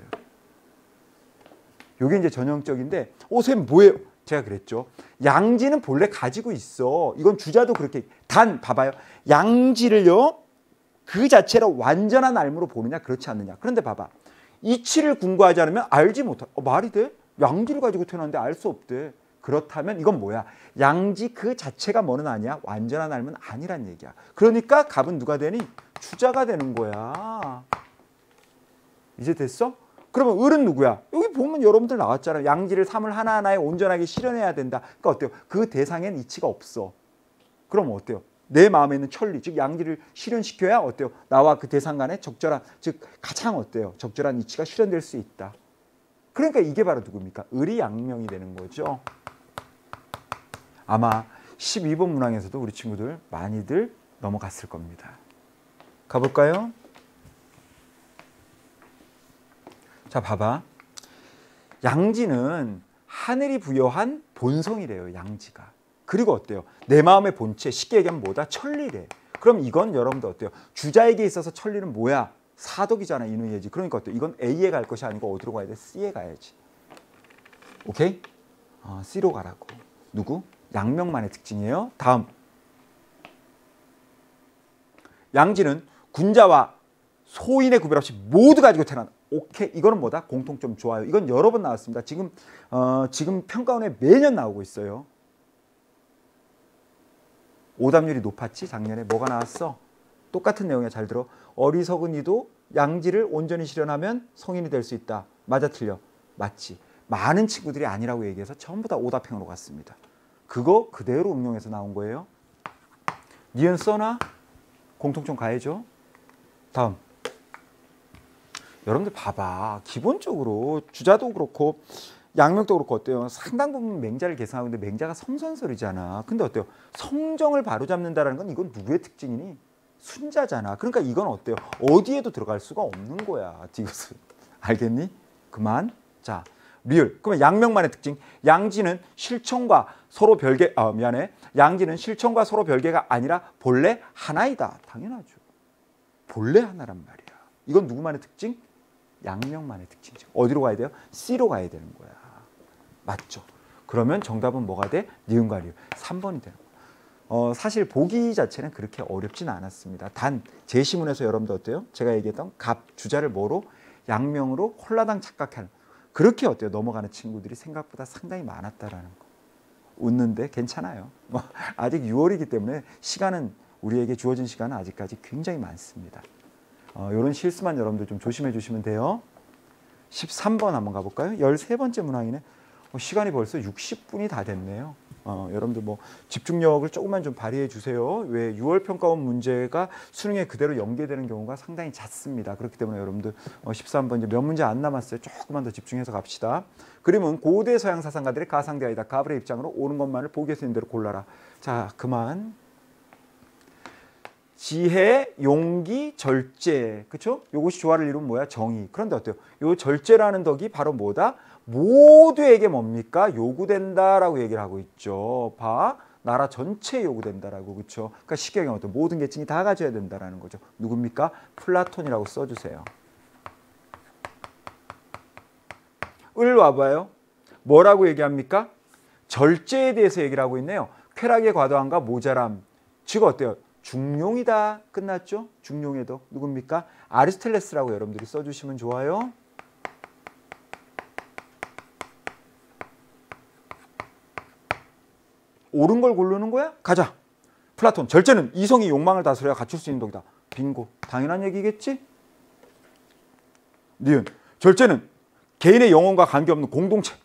이게 이제 전형적인데, 선생님 뭐예요? 제가 그랬죠. 양지는 본래 가지고 있어. 이건 주자도 그렇게. 단, 봐봐요. 양지를요, 그 자체로 완전한 알무로 보느냐, 그렇지 않느냐. 그런데 봐봐. 이치를 궁구하지 않으면 알지 못하. 말이 돼? 양지를 가지고 태어났는데 알 수 없대. 그렇다면 이건 뭐야? 양지 그 자체가 뭐는 아니야? 완전한 알무는 아니란 얘기야. 그러니까 갑은 누가 되니? 주자가 되는 거야. 이제 됐어? 그러면 을은 누구야? 여기 보면 여러분들 나왔잖아요. 양지를 3을 하나하나에 온전하게 실현해야 된다. 그러니까 어때요? 그 대상엔 이치가 없어. 그럼 어때요? 내 마음에 있는 천리, 즉 양지를 실현시켜야 어때요? 나와 그 대상 간에 적절한, 즉 가장 어때요? 적절한 이치가 실현될 수 있다. 그러니까 이게 바로 누굽니까? 을이 양명이 되는 거죠. 아마 12번 문항에서도 우리 친구들 많이들 넘어갔을 겁니다. 가볼까요? 자, 봐봐. 양지는 하늘이 부여한 본성이래요. 양지가. 그리고 어때요? 내 마음의 본체, 쉽게 얘기하면 뭐다? 천리래. 그럼 이건 여러분들 어때요? 주자에게 있어서 천리는 뭐야? 사덕이잖아. 인의예지. 그러니까 어때요? 이건 A에 갈 것이 아니고 어디로 가야 돼? C에 가야지. 오케이? C로 가라고. 누구? 양명만의 특징이에요. 다음. 양지는 군자와 소인의 구별 없이 모두 가지고 태어난. 오케이. 이거는 뭐다? 공통점 좋아요. 이건 여러 번 나왔습니다. 지금 평가원에 매년 나오고 있어요. 오답률이 높았지? 작년에 뭐가 나왔어? 똑같은 내용이야. 잘 들어. 어리석은 이도 양지를 온전히 실현하면 성인이 될 수 있다. 맞아 틀려? 맞지. 많은 친구들이 아니라고 얘기해서 전부 다 오답형으로 갔습니다. 그거 그대로 응용해서 나온 거예요. 니은 써나? 공통점 가야죠. 다음. 여러분들 봐봐. 기본적으로 주자도 그렇고 양명도 그렇고 어때요? 상당 부분 맹자를 계승하고 있는데 맹자가 성선설이잖아. 근데 어때요? 성정을 바로잡는다는 건 이건 누구의 특징이니? 순자잖아. 그러니까 이건 어때요? 어디에도 들어갈 수가 없는 거야. 디귿은. 알겠니? 그만. 자, 리을. 그러면 양명만의 특징. 양지는 실천과 서로 별개, 미안해. 양지는 실천과 서로 별개가 아니라 본래 하나이다. 당연하죠. 본래 하나란 말이야. 이건 누구만의 특징? 양명만의 특징이죠. 어디로 가야 돼요? C로 가야 되는 거야. 맞죠? 그러면 정답은 뭐가 돼? 니은과 리을. 3번이 되는 거야. 사실 보기 자체는 그렇게 어렵진 않았습니다. 단 제시문에서 여러분들 어때요? 제가 얘기했던 갑 주자를 뭐로? 양명으로 홀라당 착각하는 그렇게 어때요? 넘어가는 친구들이 생각보다 상당히 많았다라는 거. 웃는데 괜찮아요. 아직 6월이기 때문에 시간은 우리에게 주어진 시간은 아직까지 굉장히 많습니다. 이런 실수만 여러분들 좀 조심해 주시면 돼요. 13번 한번 가볼까요? 13번째 문항이네. 시간이 벌써 60분이 다 됐네요. 여러분들 뭐 집중력을 조금만 좀 발휘해 주세요. 왜 6월 평가원 문제가 수능에 그대로 연계되는 경우가 상당히 잦습니다. 그렇기 때문에 여러분들 13번 이제 몇 문제 안 남았어요. 조금만 더 집중해서 갑시다. 그림은 고대 서양 사상가들의 가상대화이다. 가불의 입장으로 옳은 것만을 보기에서 있는 대로 골라라. 자, 그만. 지혜, 용기, 절제. 그렇죠? 이것이 조화를 이루면 뭐야? 정의. 그런데 어때요? 이 절제라는 덕이 바로 뭐다? 모두에게 뭡니까? 요구된다라고 얘기를 하고 있죠. 봐. 나라 전체에 요구된다라고. 그렇죠? 그러니까 쉽게 얘기하면 어때요? 모든 계층이 다 가져야 된다라는 거죠. 누굽니까? 플라톤이라고 써주세요. 을 와봐요. 뭐라고 얘기합니까? 절제에 대해서 얘기를 하고 있네요. 쾌락의 과도함과 모자람. 즉 어때요? 중용이다. 끝났죠? 중용에도 누굽니까? 아리스텔레스라고 여러분들이 써주시면 좋아요. 옳은 걸 고르는 거야? 가자. 플라톤. 절제는 이성이 욕망을 다스려야 갖출 수 있는 덕이다. 빙고. 당연한 얘기겠지? 니은. 절제는 개인의 영혼과 관계없는 공동체.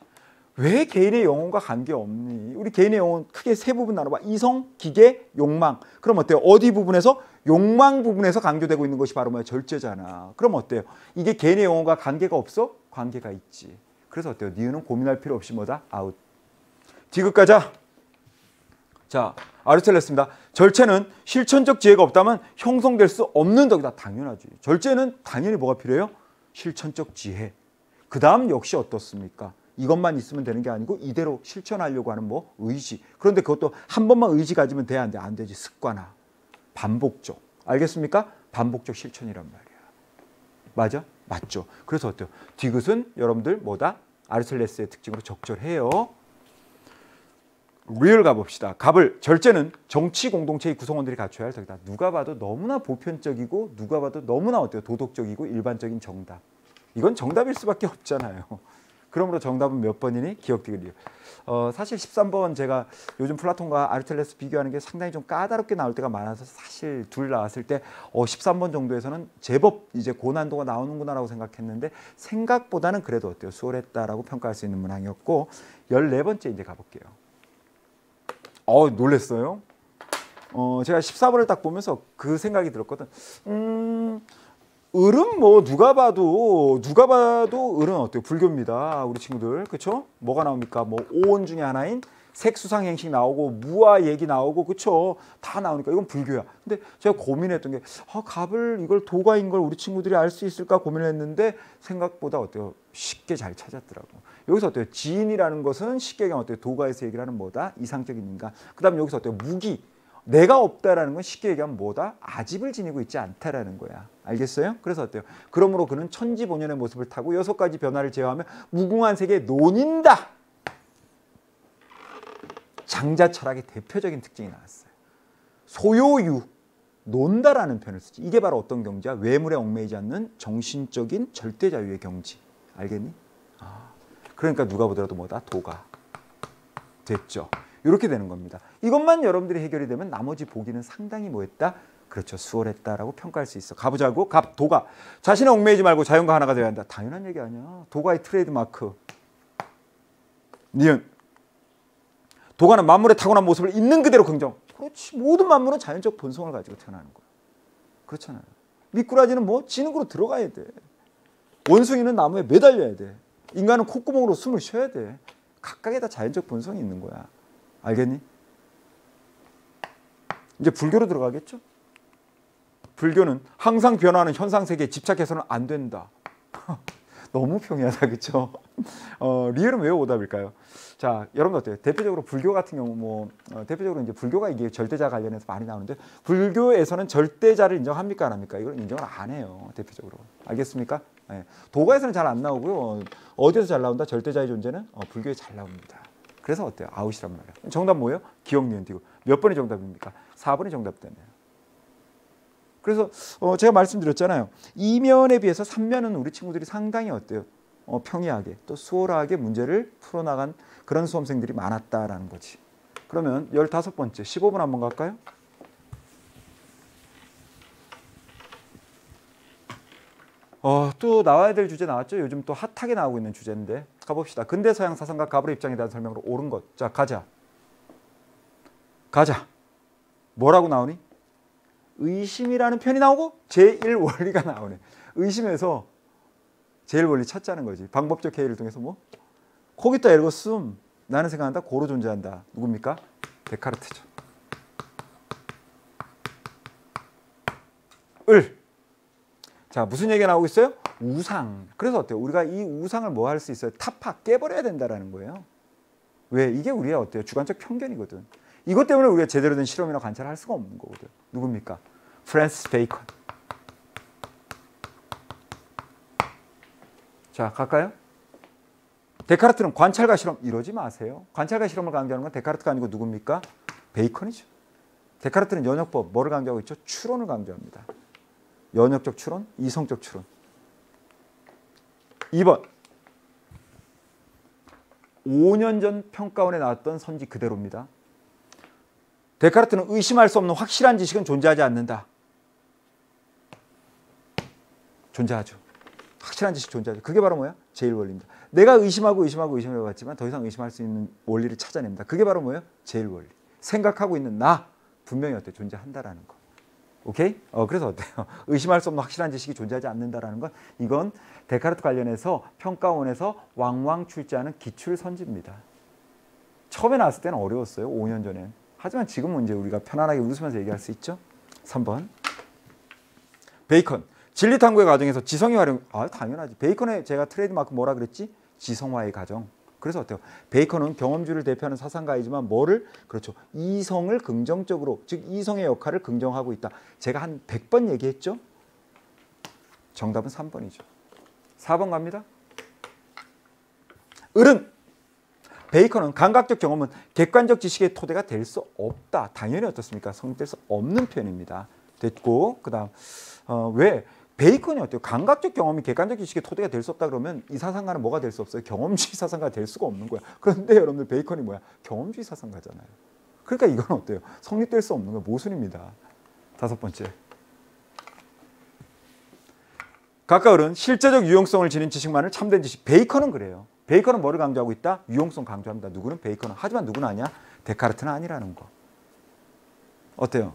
왜 개인의 영혼과 관계없니? 우리 개인의 영혼 크게 세 부분 나눠봐. 이성, 기계, 욕망. 그럼 어때요? 어디 부분에서? 욕망 부분에서 강조되고 있는 것이 바로 뭐야? 절제잖아. 그럼 어때요? 이게 개인의 영혼과 관계가 없어? 관계가 있지. 그래서 어때요? 니은은 고민할 필요 없이 뭐다? 아웃. 디귿 가자. 자, 아리스텔레스입니다. 절제는 실천적 지혜가 없다면 형성될 수 없는 덕이다. 당연하지. 절제는 당연히 뭐가 필요해요? 실천적 지혜. 그 다음 역시 어떻습니까? 이것만 있으면 되는 게 아니고 이대로 실천하려고 하는 뭐 의지. 그런데 그것도 한 번만 의지 가지면 돼? 안 돼? 안 되지. 습관화. 반복적. 알겠습니까? 반복적 실천이란 말이야. 맞아? 맞죠. 그래서 어때요? 디귿은 여러분들 뭐다? 아리스텔레스의 특징으로 적절해요. 리을 가봅시다. 갑을. 절제는 정치 공동체의 구성원들이 갖춰야 할 덕이다. 누가 봐도 너무나 보편적이고 누가 봐도 너무나 어때요? 도덕적이고 일반적인 정답. 이건 정답일 수밖에 없잖아요. 그러므로 정답은 몇 번이니? 기억되기 리을. 사실 13번 제가 요즘 플라톤과 아리스텔레스 비교하는 게 상당히 좀 까다롭게 나올 때가 많아서 사실 둘 나왔을 때 13번 정도에서는 제법 이제 고난도가 나오는구나라고 생각했는데 생각보다는 그래도 어때요? 수월했다라고 평가할 수 있는 문항이었고 14번째 이제 가볼게요. 놀랬어요. 제가 14번을 딱 보면서 그 생각이 들었거든. 을은 뭐 누가 봐도 을은 어때요? 불교입니다. 우리 친구들. 그렇죠? 뭐가 나옵니까? 뭐 오온 중에 하나인 색수상 행식 나오고 무아 얘기 나오고 그렇죠? 다 나오니까 이건 불교야. 근데 제가 고민했던 게 갑을 이걸 도가인 걸 우리 친구들이 알 수 있을까 고민을 했는데 생각보다 어때요? 쉽게 잘 찾았더라고. 여기서 어때요? 지인이라는 것은 쉽게 얘기하면 어때요? 도가에서 얘기를 하는 뭐다? 이상적인 인간. 그다음에 여기서 어때요? 무기. 내가 없다라는 건 쉽게 얘기하면 뭐다? 아집을 지니고 있지 않다라는 거야. 알겠어요? 그래서 어때요? 그러므로 그는 천지본연의 모습을 타고 6가지 변화를 제어하며 무궁한 세계에 논인다. 장자 철학의 대표적인 특징이 나왔어요. 소요유, 논다라는 표현을 쓰지. 이게 바로 어떤 경지야? 외물에 얽매이지 않는 정신적인 절대자유의 경지. 알겠니? 그러니까 누가 보더라도 뭐다? 도가. 됐죠? 이렇게 되는 겁니다. 이것만 여러분들이 해결이 되면 나머지 보기는 상당히 뭐했다? 그렇죠. 수월했다라고 평가할 수 있어. 가보자고. 갑, 도가. 자신의 얽매이지 말고 자연과 하나가 되어야 한다. 당연한 얘기 아니야. 도가의 트레이드마크. 니은. 도가는 만물의 타고난 모습을 있는 그대로 긍정. 그렇지. 모든 만물은 자연적 본성을 가지고 태어나는 거야. 그렇잖아요. 미꾸라지는 뭐 지능으로 들어가야 돼. 원숭이는 나무에 매달려야 돼. 인간은 콧구멍으로 숨을 쉬어야 돼. 각각의 다 자연적 본성이 있는 거야. 알겠니? 이제 불교로 들어가겠죠? 불교는 항상 변화하는 현상 세계에 집착해서는 안 된다. 너무 평이하다, 그렇죠? 리얼은 왜 오답일까요? 자, 여러분 어때요? 대표적으로 불교 같은 경우 대표적으로 이제 불교가 이게 절대자 관련해서 많이 나오는데 불교에서는 절대자를 인정합니까, 안 합니까? 이걸 인정을 안 해요, 대표적으로. 알겠습니까? 네. 도가에서는 잘 안 나오고요. 어디서 잘 나온다? 절대자의 존재는 불교에 잘 나옵니다. 그래서 어때요? 아웃이란 말이에요. 정답 뭐예요? 기억, 니은, 디귿. 몇 번이 정답입니까? 4번이 정답되네요. 그래서 제가 말씀드렸잖아요. 2면에 비해서 3면은 우리 친구들이 상당히 어때요? 평이하게 또 수월하게 문제를 풀어나간 그런 수험생들이 많았다라는 거지. 그러면 15번째 15번 한번 갈까요? 또 나와야 될 주제 나왔죠? 요즘 또 핫하게 나오고 있는 주제인데 가봅시다. 근대 서양 사상가 가불의 입장에 대한 설명으로 옳은 것. 자, 가자. 뭐라고 나오니? 의심이라는 편이 나오고 제1원리가 나오네. 의심에서 제1원리 찾자는 거지. 방법적 회의를 통해서 거기다 읽어 쓰음. 나는 생각한다. 고로 존재한다. 누굽니까? 데카르트죠. 자, 무슨 얘기가 나오고 있어요? 우상. 그래서 어때요? 우리가 이 우상을 뭐 할 수 있어요? 타파, 깨버려야 된다라는 거예요. 왜? 이게 우리의 어때요? 주관적 편견이거든. 이것 때문에 우리가 제대로 된 실험이나 관찰을 할 수가 없는 거거든. 누굽니까? 프랜시스 베이컨. 자, 갈까요? 데카르트는 관찰과 실험 이러지 마세요. 관찰과 실험을 강조하는 건 데카르트가 아니고 누굽니까? 베이컨이죠. 데카르트는 연역법, 뭐를 강조하고 있죠? 추론을 강조합니다. 연역적 추론, 이성적 추론. 2번. 5년 전 평가원에 나왔던 선지 그대로입니다. 데카르트는 의심할 수 없는 확실한 지식은 존재하지 않는다. 존재하죠. 확실한 지식 존재하죠. 그게 바로 뭐야? 제1원리입니다. 내가 의심하고 의심해봤지만 더 이상 의심할 수 있는 원리를 찾아냅니다. 그게 바로 뭐예요? 제1원리. 생각하고 있는 나 분명히 어때? 존재한다라는 거. 오케이? 그래서 어때요? 의심할 수 없는 확실한 지식이 존재하지 않는다라는 건 이건 데카르트 관련해서 평가원에서 왕왕 출제하는 기출 선지입니다. 처음에 나왔을 때는 어려웠어요. 5년 전엔. 하지만 지금은 이제 우리가 편안하게 웃으면서 얘기할 수 있죠. 3번. 베이컨. 진리 탐구의 과정에서 지성의 활용. 당연하지. 베이컨의 제가 트레이드마크 뭐라 그랬지? 지성화의 과정. 그래서 어때요? 베이컨은 경험주의를 대표하는 사상가이지만 뭐를? 그렇죠. 이성을 긍정적으로, 즉 이성의 역할을 긍정하고 있다. 제가 한 100번 얘기했죠? 정답은 3번이죠. 4번 갑니다. 을은 베이컨은 감각적 경험은 객관적 지식의 토대가 될 수 없다. 당연히 어떻습니까? 성립될 수 없는 편입니다. 됐고, 그 다음 왜? 베이컨이 어때요? 감각적 경험이 객관적 지식의 토대가 될 수 없다 그러면 이 사상가는 뭐가 될 수 없어요? 경험주의 사상가가 될 수가 없는 거야. 그런데 여러분들 베이컨이 뭐야? 경험주의 사상가잖아요. 그러니까 이건 어때요? 성립될 수 없는 거 모순입니다. 5번째. 가까울은 실제적 유용성을 지닌 지식만을 참된 지식. 베이컨은 그래요. 베이컨은 뭐를 강조하고 있다? 유용성 강조합니다. 누구는? 베이컨은. 하지만 누구는 아니야? 데카르트는 아니라는 거. 어때요?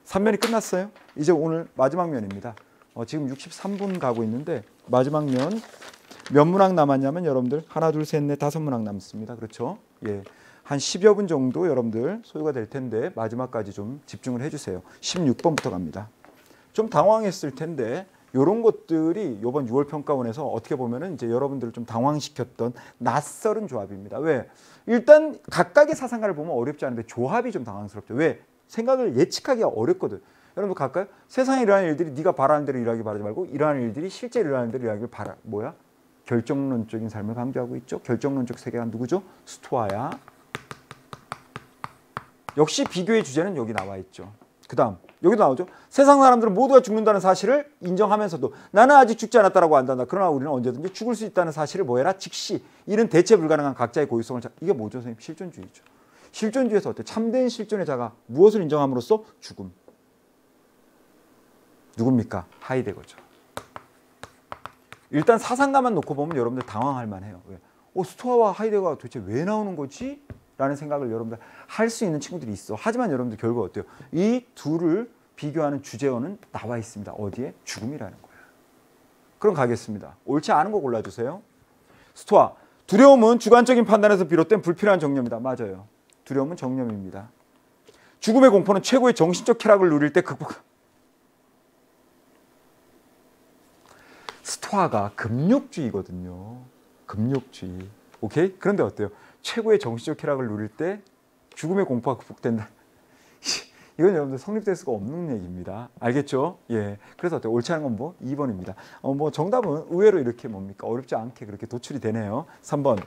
3면이 끝났어요. 이제 오늘 마지막 면입니다. 지금 63분 가고 있는데 마지막 면 몇 문항 남았냐면 여러분들 하나, 둘, 셋, 넷, 5문항 남습니다. 그렇죠? 예, 한 10여 분 정도 여러분들 소요가 될 텐데 마지막까지 좀 집중을 해주세요. 16번부터 갑니다. 좀 당황했을 텐데 이런 것들이 이번 6월 평가원에서 어떻게 보면은 이제 여러분들을 좀 당황시켰던 낯설은 조합입니다. 왜? 일단 각각의 사상가를 보면 어렵지 않은데 조합이 좀 당황스럽죠. 왜? 생각을 예측하기가 어렵거든. 여러분 갈까요? 세상에 일어나는 일들이 네가 바라는 대로 일하기 바라지 말고 일어나는 일들이 실제 일어나는 대로 일하길 바라. 뭐야? 결정론적인 삶을 강조하고 있죠. 결정론적 세계가 누구죠? 스토아야. 역시 비교의 주제는 여기 나와 있죠. 그 다음 여기도 나오죠. 세상 사람들은 모두가 죽는다는 사실을 인정하면서도 나는 아직 죽지 않았다라고 안단다. 그러나 우리는 언제든지 죽을 수 있다는 사실을 뭐해라? 즉시. 이는 대체 불가능한 각자의 고유성을 이게 뭐죠? 선생님? 실존주의죠. 실존주의에서 어때? 참된 실존의 자가 무엇을 인정함으로써? 죽음. 누굽니까? 하이데거죠. 일단 사상가만 놓고 보면 여러분들 당황할 만해요. 왜? 스토아와 하이데거가 도대체 왜 나오는 거지? 라는 생각을 여러분들 할 수 있는 친구들이 있어. 하지만 여러분들 결국 어때요? 이 둘을 비교하는 주제어는 나와 있습니다. 어디에? 죽음이라는 거예요. 그럼 가겠습니다. 옳지 않은 거 골라주세요. 스토아. 두려움은 주관적인 판단에서 비롯된 불필요한 정념이다. 맞아요. 두려움은 정념입니다. 죽음의 공포는 최고의 정신적 쾌락을 누릴 때 극복. 스토아가 금욕주의거든요. 금욕주의. 오케이? 그런데 어때요? 최고의 정신적 쾌락을 누릴 때 죽음의 공포가 극복된다. 이건 여러분들 성립될 수가 없는 얘기입니다. 알겠죠? 예. 그래서 어때요? 옳지 않은 건 뭐? 2번입니다. 뭐 정답은 의외로 이렇게 뭡니까? 어렵지 않게 그렇게 도출이 되네요. 3번.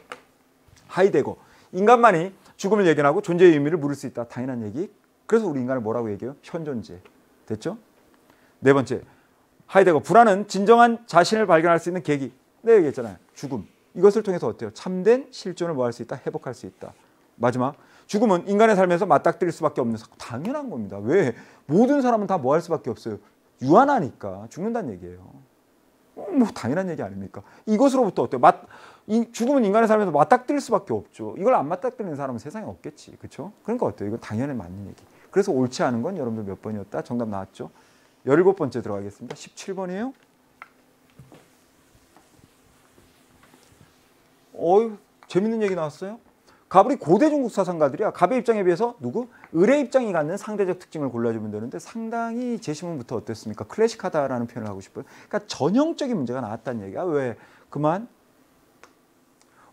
하이데거. 인간만이 죽음을 예견하고 존재의 의미를 물을 수 있다. 당연한 얘기. 그래서 우리 인간을 뭐라고 얘기해요? 현존재. 됐죠? 네 번째. 하이데거. 불안은 진정한 자신을 발견할 수 있는 계기. 네, 얘기했잖아요. 죽음. 이것을 통해서 어때요? 참된 실존을 뭐 할 수 있다? 회복할 수 있다. 마지막. 죽음은 인간의 삶에서 맞닥뜨릴 수밖에 없는 사건. 당연한 겁니다. 왜? 모든 사람은 다 뭐 할 수밖에 없어요. 유한하니까 죽는다는 얘기예요. 뭐 당연한 얘기 아닙니까? 이것으로부터 어때요? 죽음은 인간의 삶에서 맞닥뜨릴 수밖에 없죠. 이걸 안 맞닥뜨리는 사람은 세상에 없겠지. 그렇죠? 그러니까 어때요? 이건 당연히 맞는 얘기. 그래서 옳지 않은 건 여러분들 몇 번이었다? 정답 나왔죠? 17번째 들어가겠습니다. 17번이에요. 재밌는 얘기 나왔어요. 갑을이 고대 중국 사상가들이야. 갑의 입장에 비해서 누구? 을의 입장이 갖는 상대적 특징을 골라주면 되는데 상당히 제시문부터 어땠습니까? 클래식하다라는 표현을 하고 싶어요. 그러니까 전형적인 문제가 나왔다는 얘기야. 왜? 그만.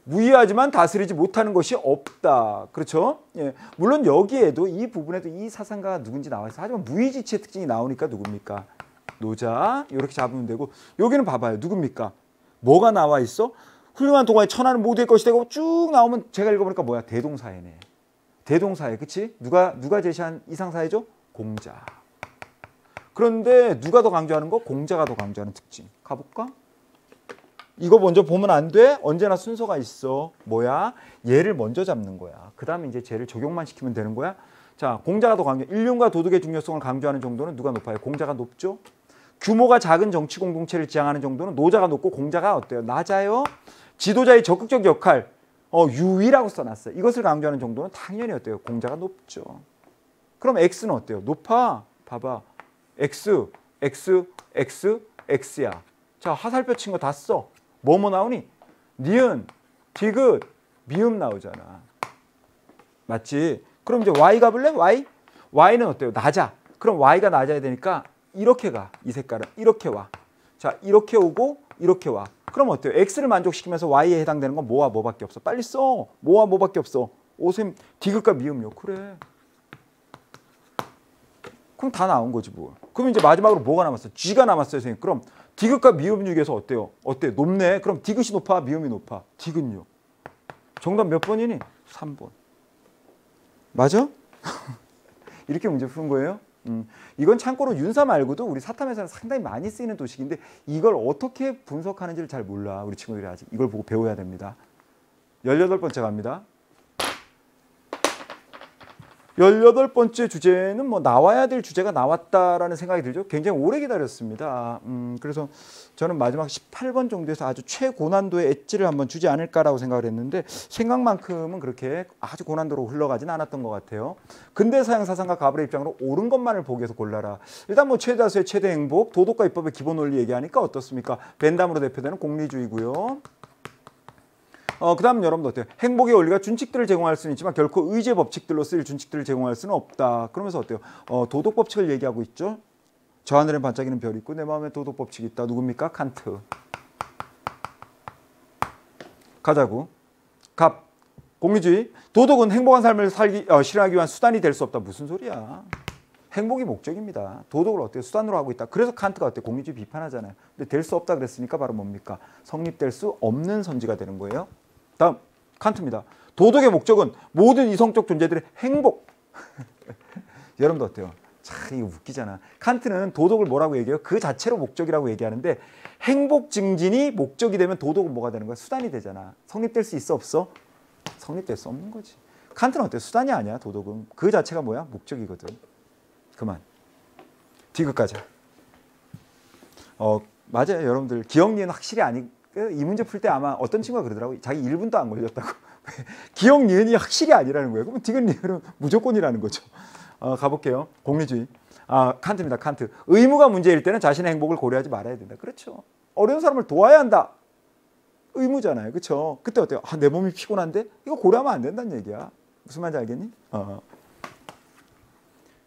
무의하지만 다스리지 못하는 것이 없다. 그렇죠? 예. 물론 여기에도 이 부분에도 이 사상가가 누군지 나와 있어. 하지만 무의지치의 특징이 나오니까 누굽니까? 노자. 이렇게 잡으면 되고 여기는 봐봐요. 누굽니까? 뭐가 나와 있어? 훌륭한 동화의 천하는 모두의 것이 되고 쭉 나오면 제가 읽어보니까 뭐야? 대동사회네. 대동사회. 그치? 누가 제시한 이상사회죠? 공자. 그런데 누가 더 강조하는 거? 공자가 더 강조하는 특징. 가볼까? 이거 먼저 보면 안 돼? 언제나 순서가 있어. 뭐야? 얘를 먼저 잡는 거야. 그 다음에 이제 쟤를 적용만 시키면 되는 거야. 자, 공자가 더 강조. 인륜과 도덕의 중요성을 강조하는 정도는 누가 높아요? 공자가 높죠? 규모가 작은 정치 공동체를 지향하는 정도는 노자가 높고 공자가 어때요? 낮아요? 지도자의 적극적 역할, 유의라고 써놨어요. 이것을 강조하는 정도는 당연히 어때요? 공자가 높죠. 그럼 X는 어때요? 높아. 봐봐. X, X야. 자, 화살표 친 거 다 써. 뭐뭐 나오니? 니은, 디귿, 미음 나오잖아. 맞지? 그럼 이제 Y 가볼래? Y? Y는 어때요? 낮아. 그럼 Y가 낮아야 되니까 이렇게 가. 이 색깔은. 이렇게 와. 자, 이렇게 오고 이렇게 와. 그럼 어때요? X를 만족시키면서 Y에 해당되는 건 뭐와 뭐밖에 없어. 빨리 써. 뭐와 뭐밖에 없어. 오셈 디귿과 미음요. 그래. 그럼 다 나온 거지 뭐. 그럼 이제 마지막으로 뭐가 남았어? G가 남았어요, 선생님. 그럼 디귿과 미음 중에서 어때요? 어때? 높네. 그럼 디귿이 높아, 미음이 높아? 디귿요. 정답 몇 번이니? 3번. 맞아? 이렇게 문제 푸는 거예요? 이건 참고로 윤사 말고도 우리 사탐에서는 상당히 많이 쓰이는 도식인데 이걸 어떻게 분석하는지를 잘 몰라. 우리 친구들이 아직 이걸 보고 배워야 됩니다. 18번째 갑니다. 18번째 주제는 뭐 나와야 될 주제가 나왔다라는 생각이 들죠. 굉장히 오래 기다렸습니다. 그래서 저는 마지막 18번 정도에서 아주 최고난도의 엣지를 한번 주지 않을까라고 생각을 했는데 생각만큼은 그렇게 아주 고난도로 흘러가진 않았던 것 같아요. 근대사양 사상가 가불의 입장으로 옳은 것만을 보기 위해서 골라라. 일단 뭐 최다수의 최대 행복, 도덕과 입법의 기본 원리 얘기하니까 어떻습니까? 벤담으로 대표되는 공리주의고요. 그 다음 여러분들 어때요? 행복의 원리가 준칙들을 제공할 수는 있지만 결코 의제 법칙들로 쓰일 준칙들을 제공할 수는 없다. 그러면서 어때요? 도덕 법칙을 얘기하고 있죠. 저 하늘엔 반짝이는 별이 있고 내 마음에 도덕 법칙이 있다. 누굽니까? 칸트. 가자고. 갑. 공리주의. 도덕은 행복한 삶을 실현하기 위한 수단이 될 수 없다. 무슨 소리야? 행복이 목적입니다. 도덕을 어때요? 수단으로 하고 있다. 그래서 칸트가 어때요? 공리주의 비판하잖아요. 근데 될 수 없다 그랬으니까 바로 뭡니까? 성립될 수 없는 선지가 되는 거예요. 다음 칸트입니다. 도덕의 목적은 모든 이성적 존재들의 행복. 여러분도 어때요? 참 이거 웃기잖아. 칸트는 도덕을 뭐라고 얘기해요? 그 자체로 목적이라고 얘기하는데 행복 증진이 목적이 되면 도덕은 뭐가 되는 거야? 수단이 되잖아. 성립될 수 있어 없어? 성립될 수 없는 거지. 칸트는 어때요? 수단이 아니야. 도덕은 그 자체가 뭐야? 목적이거든. 그만. 디귿 가자. 맞아요. 여러분들 기억니은 확실히 이 문제 풀 때 아마 어떤 친구가 그러더라고요. 자기 1분도 안 걸렸다고. 기억 니은이 확실히 아니라는 거예요. 그러면 디귿 니은은 무조건이라는 거죠. 가볼게요. 공리주의. 칸트입니다. 칸트. 의무가 문제일 때는 자신의 행복을 고려하지 말아야 된다. 그렇죠. 어려운 사람을 도와야 한다. 의무잖아요. 그렇죠? 그때 어때요? 아, 내 몸이 피곤한데? 이거 고려하면 안 된다는 얘기야. 무슨 말인지 알겠니?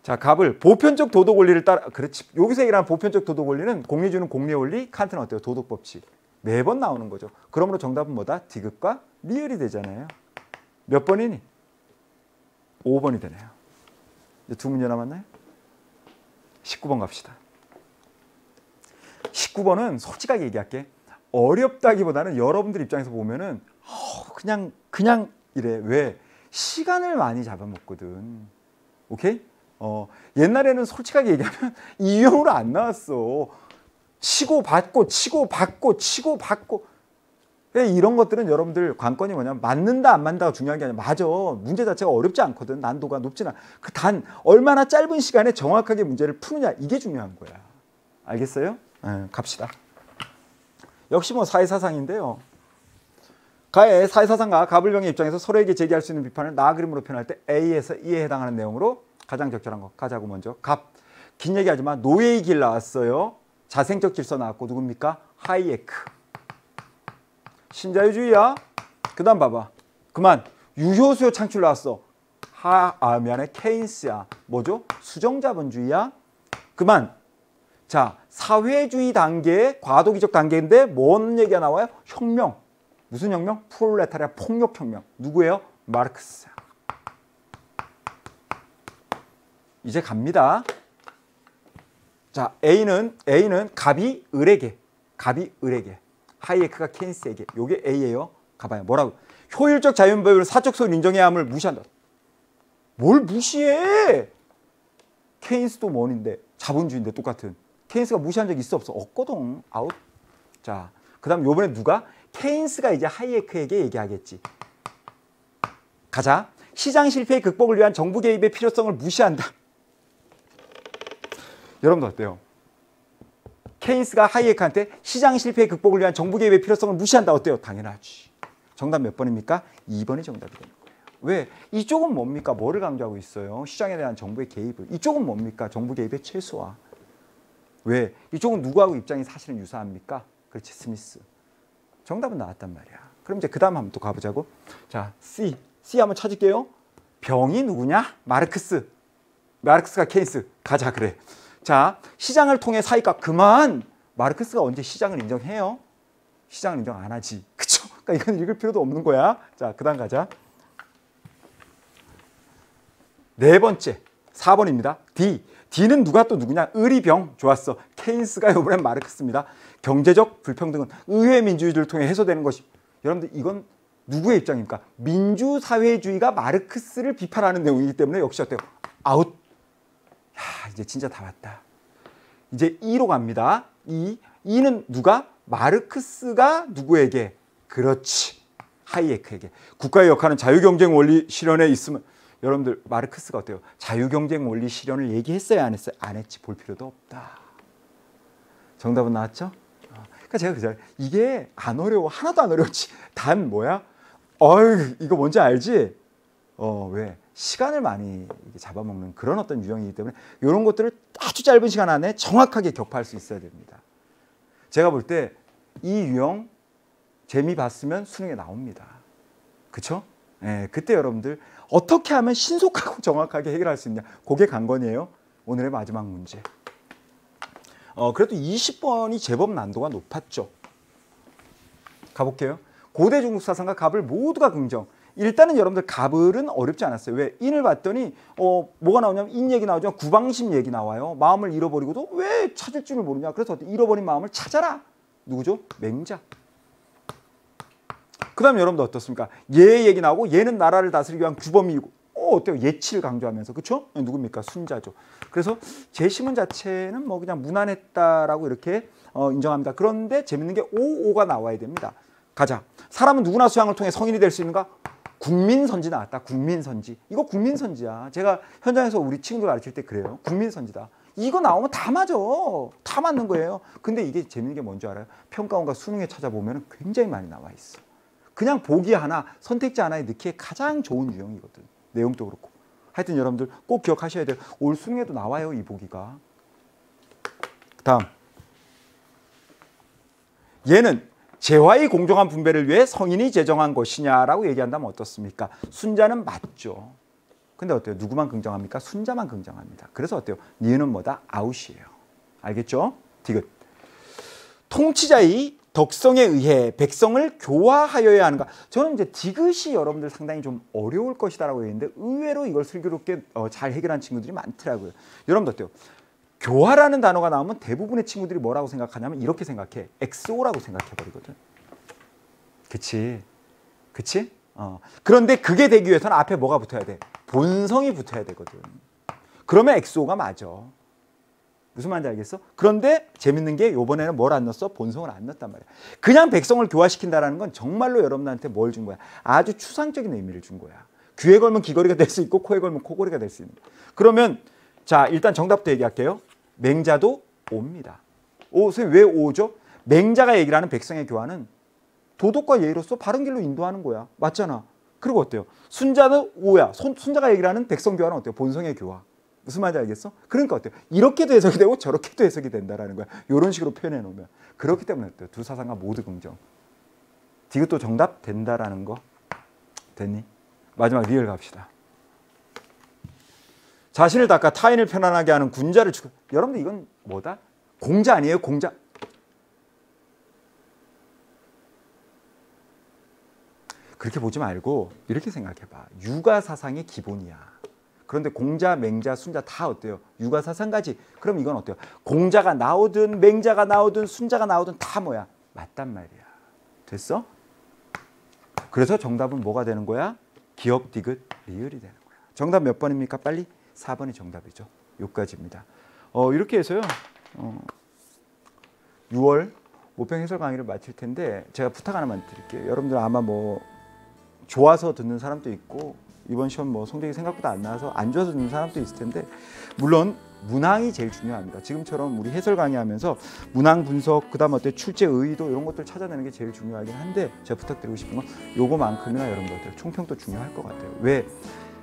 자, 갑을 보편적 도덕 원리를 따라, 그렇지. 여기서 얘기하는 보편적 도덕 원리는 공리주는 공리 원리, 칸트는 어때요? 도덕 법칙. 매번 나오는 거죠. 그러므로 정답은 뭐다? 디귿과 리을이 되잖아요. 몇 번이니? 5번이 되네요. 이제 두 문제 남았나요? 19번 갑시다. 19번은 솔직하게 얘기할게. 어렵다기보다는 여러분들 입장에서 보면은 그냥 이래. 왜? 시간을 많이 잡아먹거든. 오케이? 옛날에는 솔직하게 얘기하면 이 유형으로 안 나왔어. 치고받고 이런 것들은 여러분들 관건이 뭐냐면 맞는다 안 맞는다가 중요한 게 아니라 맞아. 문제 자체가 어렵지 않거든. 난도가 높진 않아. 단 얼마나 짧은 시간에 정확하게 문제를 푸느냐 이게 중요한 거야. 알겠어요? 네, 갑시다. 역시 뭐 사회사상인데요. 가의 사회사상가 가불병의 입장에서 서로에게 제기할 수 있는 비판을 나 그림으로 표현할 때 A에서 E에 해당하는 내용으로 가장 적절한 거 가자고. 먼저 갑. 긴 얘기하지만 노예의 길 나왔어요. 자생적 질서 나왔고 누굽니까? 하이에크. 신자유주의야. 그 다음 봐봐. 그만. 유효수요 창출 나왔어. 미안해. 케인스야. 뭐죠? 수정자본주의야. 그만. 자, 사회주의 단계, 과도기적 단계인데 뭔 얘기가 나와요? 혁명. 무슨 혁명? 프롤레타리아 폭력혁명. 누구예요? 마르크스. 이제 갑니다. 자, A는 갑이 을에게. 하이에크가 케인스에게. 요게 A예요. 가봐요. 뭐라고? 효율적 자연배율 사적 소유 인정해야 함을 무시한다. 뭘 무시해? 케인스도 뭔인데 자본주의인데 똑같은. 케인스가 무시한 적 있어 없어? 없거든. 아웃. 자, 그 다음 요번에 누가? 케인스가 이제 하이에크에게 얘기하겠지. 가자. 시장 실패의 극복을 위한 정부 개입의 필요성을 무시한다. 여러분들 어때요? 케인스가 하이에크한테 시장 실패의 극복을 위한 정부 개입의 필요성을 무시한다. 어때요? 당연하지. 정답 몇 번입니까? 2번이 정답이 되는 거예요. 왜? 이쪽은 뭡니까? 뭐를 강조하고 있어요? 시장에 대한 정부의 개입을. 이쪽은 뭡니까? 정부 개입의 최소화. 왜? 이쪽은 누구하고 입장이 사실은 유사합니까? 그렇지, 스미스. 정답은 나왔단 말이야. 그럼 이제 그 다음 한번 또 가보자고. 자, C 한번 찾을게요. 병이 누구냐? 마르크스가 케인스. 가자, 그래. 자, 시장을 통해 사이가 그만. 마르크스가 언제 시장을 인정해요? 시장을 인정 안 하지. 그쵸? 그러니까 이건 읽을 필요도 없는 거야. 자, 그 다음 가자. 네 번째, 4번입니다. D는 누가 또 누구냐? 을이병. 좋았어. 케인스가 이번엔 마르크스입니다. 경제적 불평등은 의회 민주주의를 통해 해소되는 것이. 여러분들 이건 누구의 입장입니까? 민주사회주의가 마르크스를 비판하는 내용이기 때문에 역시 어때요? 아웃. 야, 이제 진짜 다 왔다. 이제 E로 갑니다. E는 누가? 마르크스가 누구에게? 그렇지. 하이에크에게. 국가의 역할은 자유경쟁 원리 실현에 있으면. 여러분들 마르크스가 어때요? 자유경쟁 원리 실현을 얘기했어요? 안 했어요? 안 했지. 볼 필요도 없다. 정답은 나왔죠? 그러니까 제가 그죠? 이게 안 어려워. 하나도 안 어렵지. 단 뭐야? 이거 뭔지 알지? 왜? 시간을 많이 잡아먹는 그런 어떤 유형이기 때문에 이런 것들을 아주 짧은 시간 안에 정확하게 격파할 수 있어야 됩니다. 제가 볼 때 이 유형 재미 봤으면 수능에 나옵니다. 그쵸? 네, 그때 여러분들 어떻게 하면 신속하고 정확하게 해결할 수 있냐. 그게 관건이에요. 오늘의 마지막 문제. 그래도 20번이 제법 난도가 높았죠. 가볼게요. 고대 중국 사상과 갑을 모두가 긍정. 일단은 여러분들 갑을은 어렵지 않았어요. 왜? 인을 봤더니 뭐가 나오냐면 인 얘기 나오죠. 구방심 얘기 나와요. 마음을 잃어버리고도 왜 찾을 줄을 모르냐. 그래서 잃어버린 마음을 찾아라. 누구죠? 맹자. 그 다음 여러분들 어떻습니까? 예 얘기 나오고 얘는 나라를 다스리기 위한 규범이고 어때요? 예치를 강조하면서. 그쵸? 누굽니까? 순자죠. 그래서 제시문 자체는 뭐 그냥 무난했다라고 이렇게 인정합니다. 그런데 재밌는 게 오가 나와야 됩니다. 가자. 사람은 누구나 수양을 통해 성인이 될 수 있는가? 국민선지 나왔다. 국민선지. 이거 국민선지야. 제가 현장에서 우리 친구들 가르칠 때 그래요. 국민선지다. 이거 나오면 다 맞아. 다 맞는 거예요. 근데 이게 재밌는 게 뭔지 알아요? 평가원과 수능에 찾아보면 굉장히 많이 나와 있어. 그냥 보기 하나, 선택지 하나에 넣기에 가장 좋은 유형이거든. 내용도 그렇고. 하여튼 여러분들 꼭 기억하셔야 돼요. 올 수능에도 나와요, 이 보기가. 다음. 얘는 재화의 공정한 분배를 위해 성인이 제정한 것이냐라고 얘기한다면 어떻습니까? 순자는 맞죠. 근데 어때요? 누구만 긍정합니까? 순자만 긍정합니다. 그래서 어때요? 니은은 뭐다? 아웃이에요. 알겠죠? 디귿. 통치자의 덕성에 의해 백성을 교화하여야 하는가? 저는 이제 디귿이 여러분들 상당히 좀 어려울 것이다라고 했는데 의외로 이걸 슬기롭게 잘 해결한 친구들이 많더라고요. 여러분들 어때요? 교화라는 단어가 나오면 대부분의 친구들이 뭐라고 생각하냐면 이렇게 생각해. XO라고 생각해버리거든. 그치? 그치? 그런데 그게 되기 위해서는 앞에 뭐가 붙어야 돼? 본성이 붙어야 되거든. 그러면 XO가 맞아. 무슨 말인지 알겠어? 그런데 재밌는 게 이번에는 뭘 안 넣었어? 본성을 안 넣었단 말이야. 그냥 백성을 교화시킨다는 건 정말로 여러분한테 뭘 준 거야? 아주 추상적인 의미를 준 거야. 귀에 걸면 귀걸이가 될 수 있고 코에 걸면 코걸이가 될 수 있는 거야. 그러면 자 일단 정답도 얘기할게요. 맹자도 오입니다. 선생님 왜 오죠? 맹자가 얘기를 하는 백성의 교화는 도덕과 예의로서 바른 길로 인도하는 거야. 맞잖아. 그리고 어때요? 순자는 오야. 순자가 얘기를 하는 백성 교화는 어때요? 본성의 교화. 무슨 말인지 알겠어? 그러니까 어때요? 이렇게도 해석이 되고 저렇게도 해석이 된다라는 거야. 이런 식으로 표현해 놓으면. 그렇기 때문에 어때요? 두 사상가 모두 긍정. 디귿도 정답 된다라는 거. 됐니? 마지막 리얼 갑시다. 자신을 닦아 타인을 편안하게 하는 군자를 죽여. 여러분들 이건 뭐다? 공자 아니에요? 공자. 그렇게 보지 말고 이렇게 생각해봐. 육아 사상의 기본이야. 그런데 공자, 맹자, 순자 다 어때요? 육아 사상가지. 그럼 이건 어때요? 공자가 나오든 맹자가 나오든 순자가 나오든 다 뭐야? 맞단 말이야. 됐어? 그래서 정답은 뭐가 되는 거야? 기역, 디귿, 리을이 되는 거야. 정답 몇 번입니까? 빨리? 4번이 정답이죠. 여기까지입니다. 이렇게 해서요. 6월 모평 해설 강의를 마칠 텐데 제가 부탁 하나만 드릴게요. 여러분들 아마 뭐 좋아서 듣는 사람도 있고 이번 시험 뭐 성적이 생각보다 안 나와서 안 좋아서 듣는 사람도 있을 텐데 물론 문항이 제일 중요합니다. 지금처럼 우리 해설 강의하면서 문항 분석 그다음 어때 출제 의도 이런 것들 찾아내는 게 제일 중요하긴 한데 제가 부탁드리고 싶은 건 요거만큼이나 여러분들 총평도 중요할 것 같아요. 왜?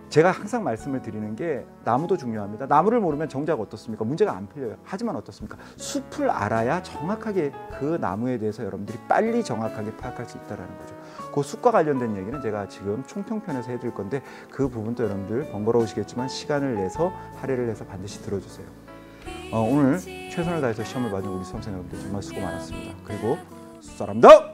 제가 항상 말씀을 드리는 게 나무도 중요합니다. 나무를 모르면 정작 어떻습니까? 문제가 안 풀려요. 하지만 어떻습니까? 숲을 알아야 정확하게 그 나무에 대해서 여러분들이 빨리 정확하게 파악할 수 있다는 거죠. 그 숲과 관련된 얘기는 제가 지금 총평편에서 해드릴 건데 그 부분도 여러분들 번거로우시겠지만 시간을 내서 할애를 해서 반드시 들어주세요. 오늘 최선을 다해서 시험을 봐준 우리 수험생 여러분들 정말 수고 많았습니다. 그리고 사람들!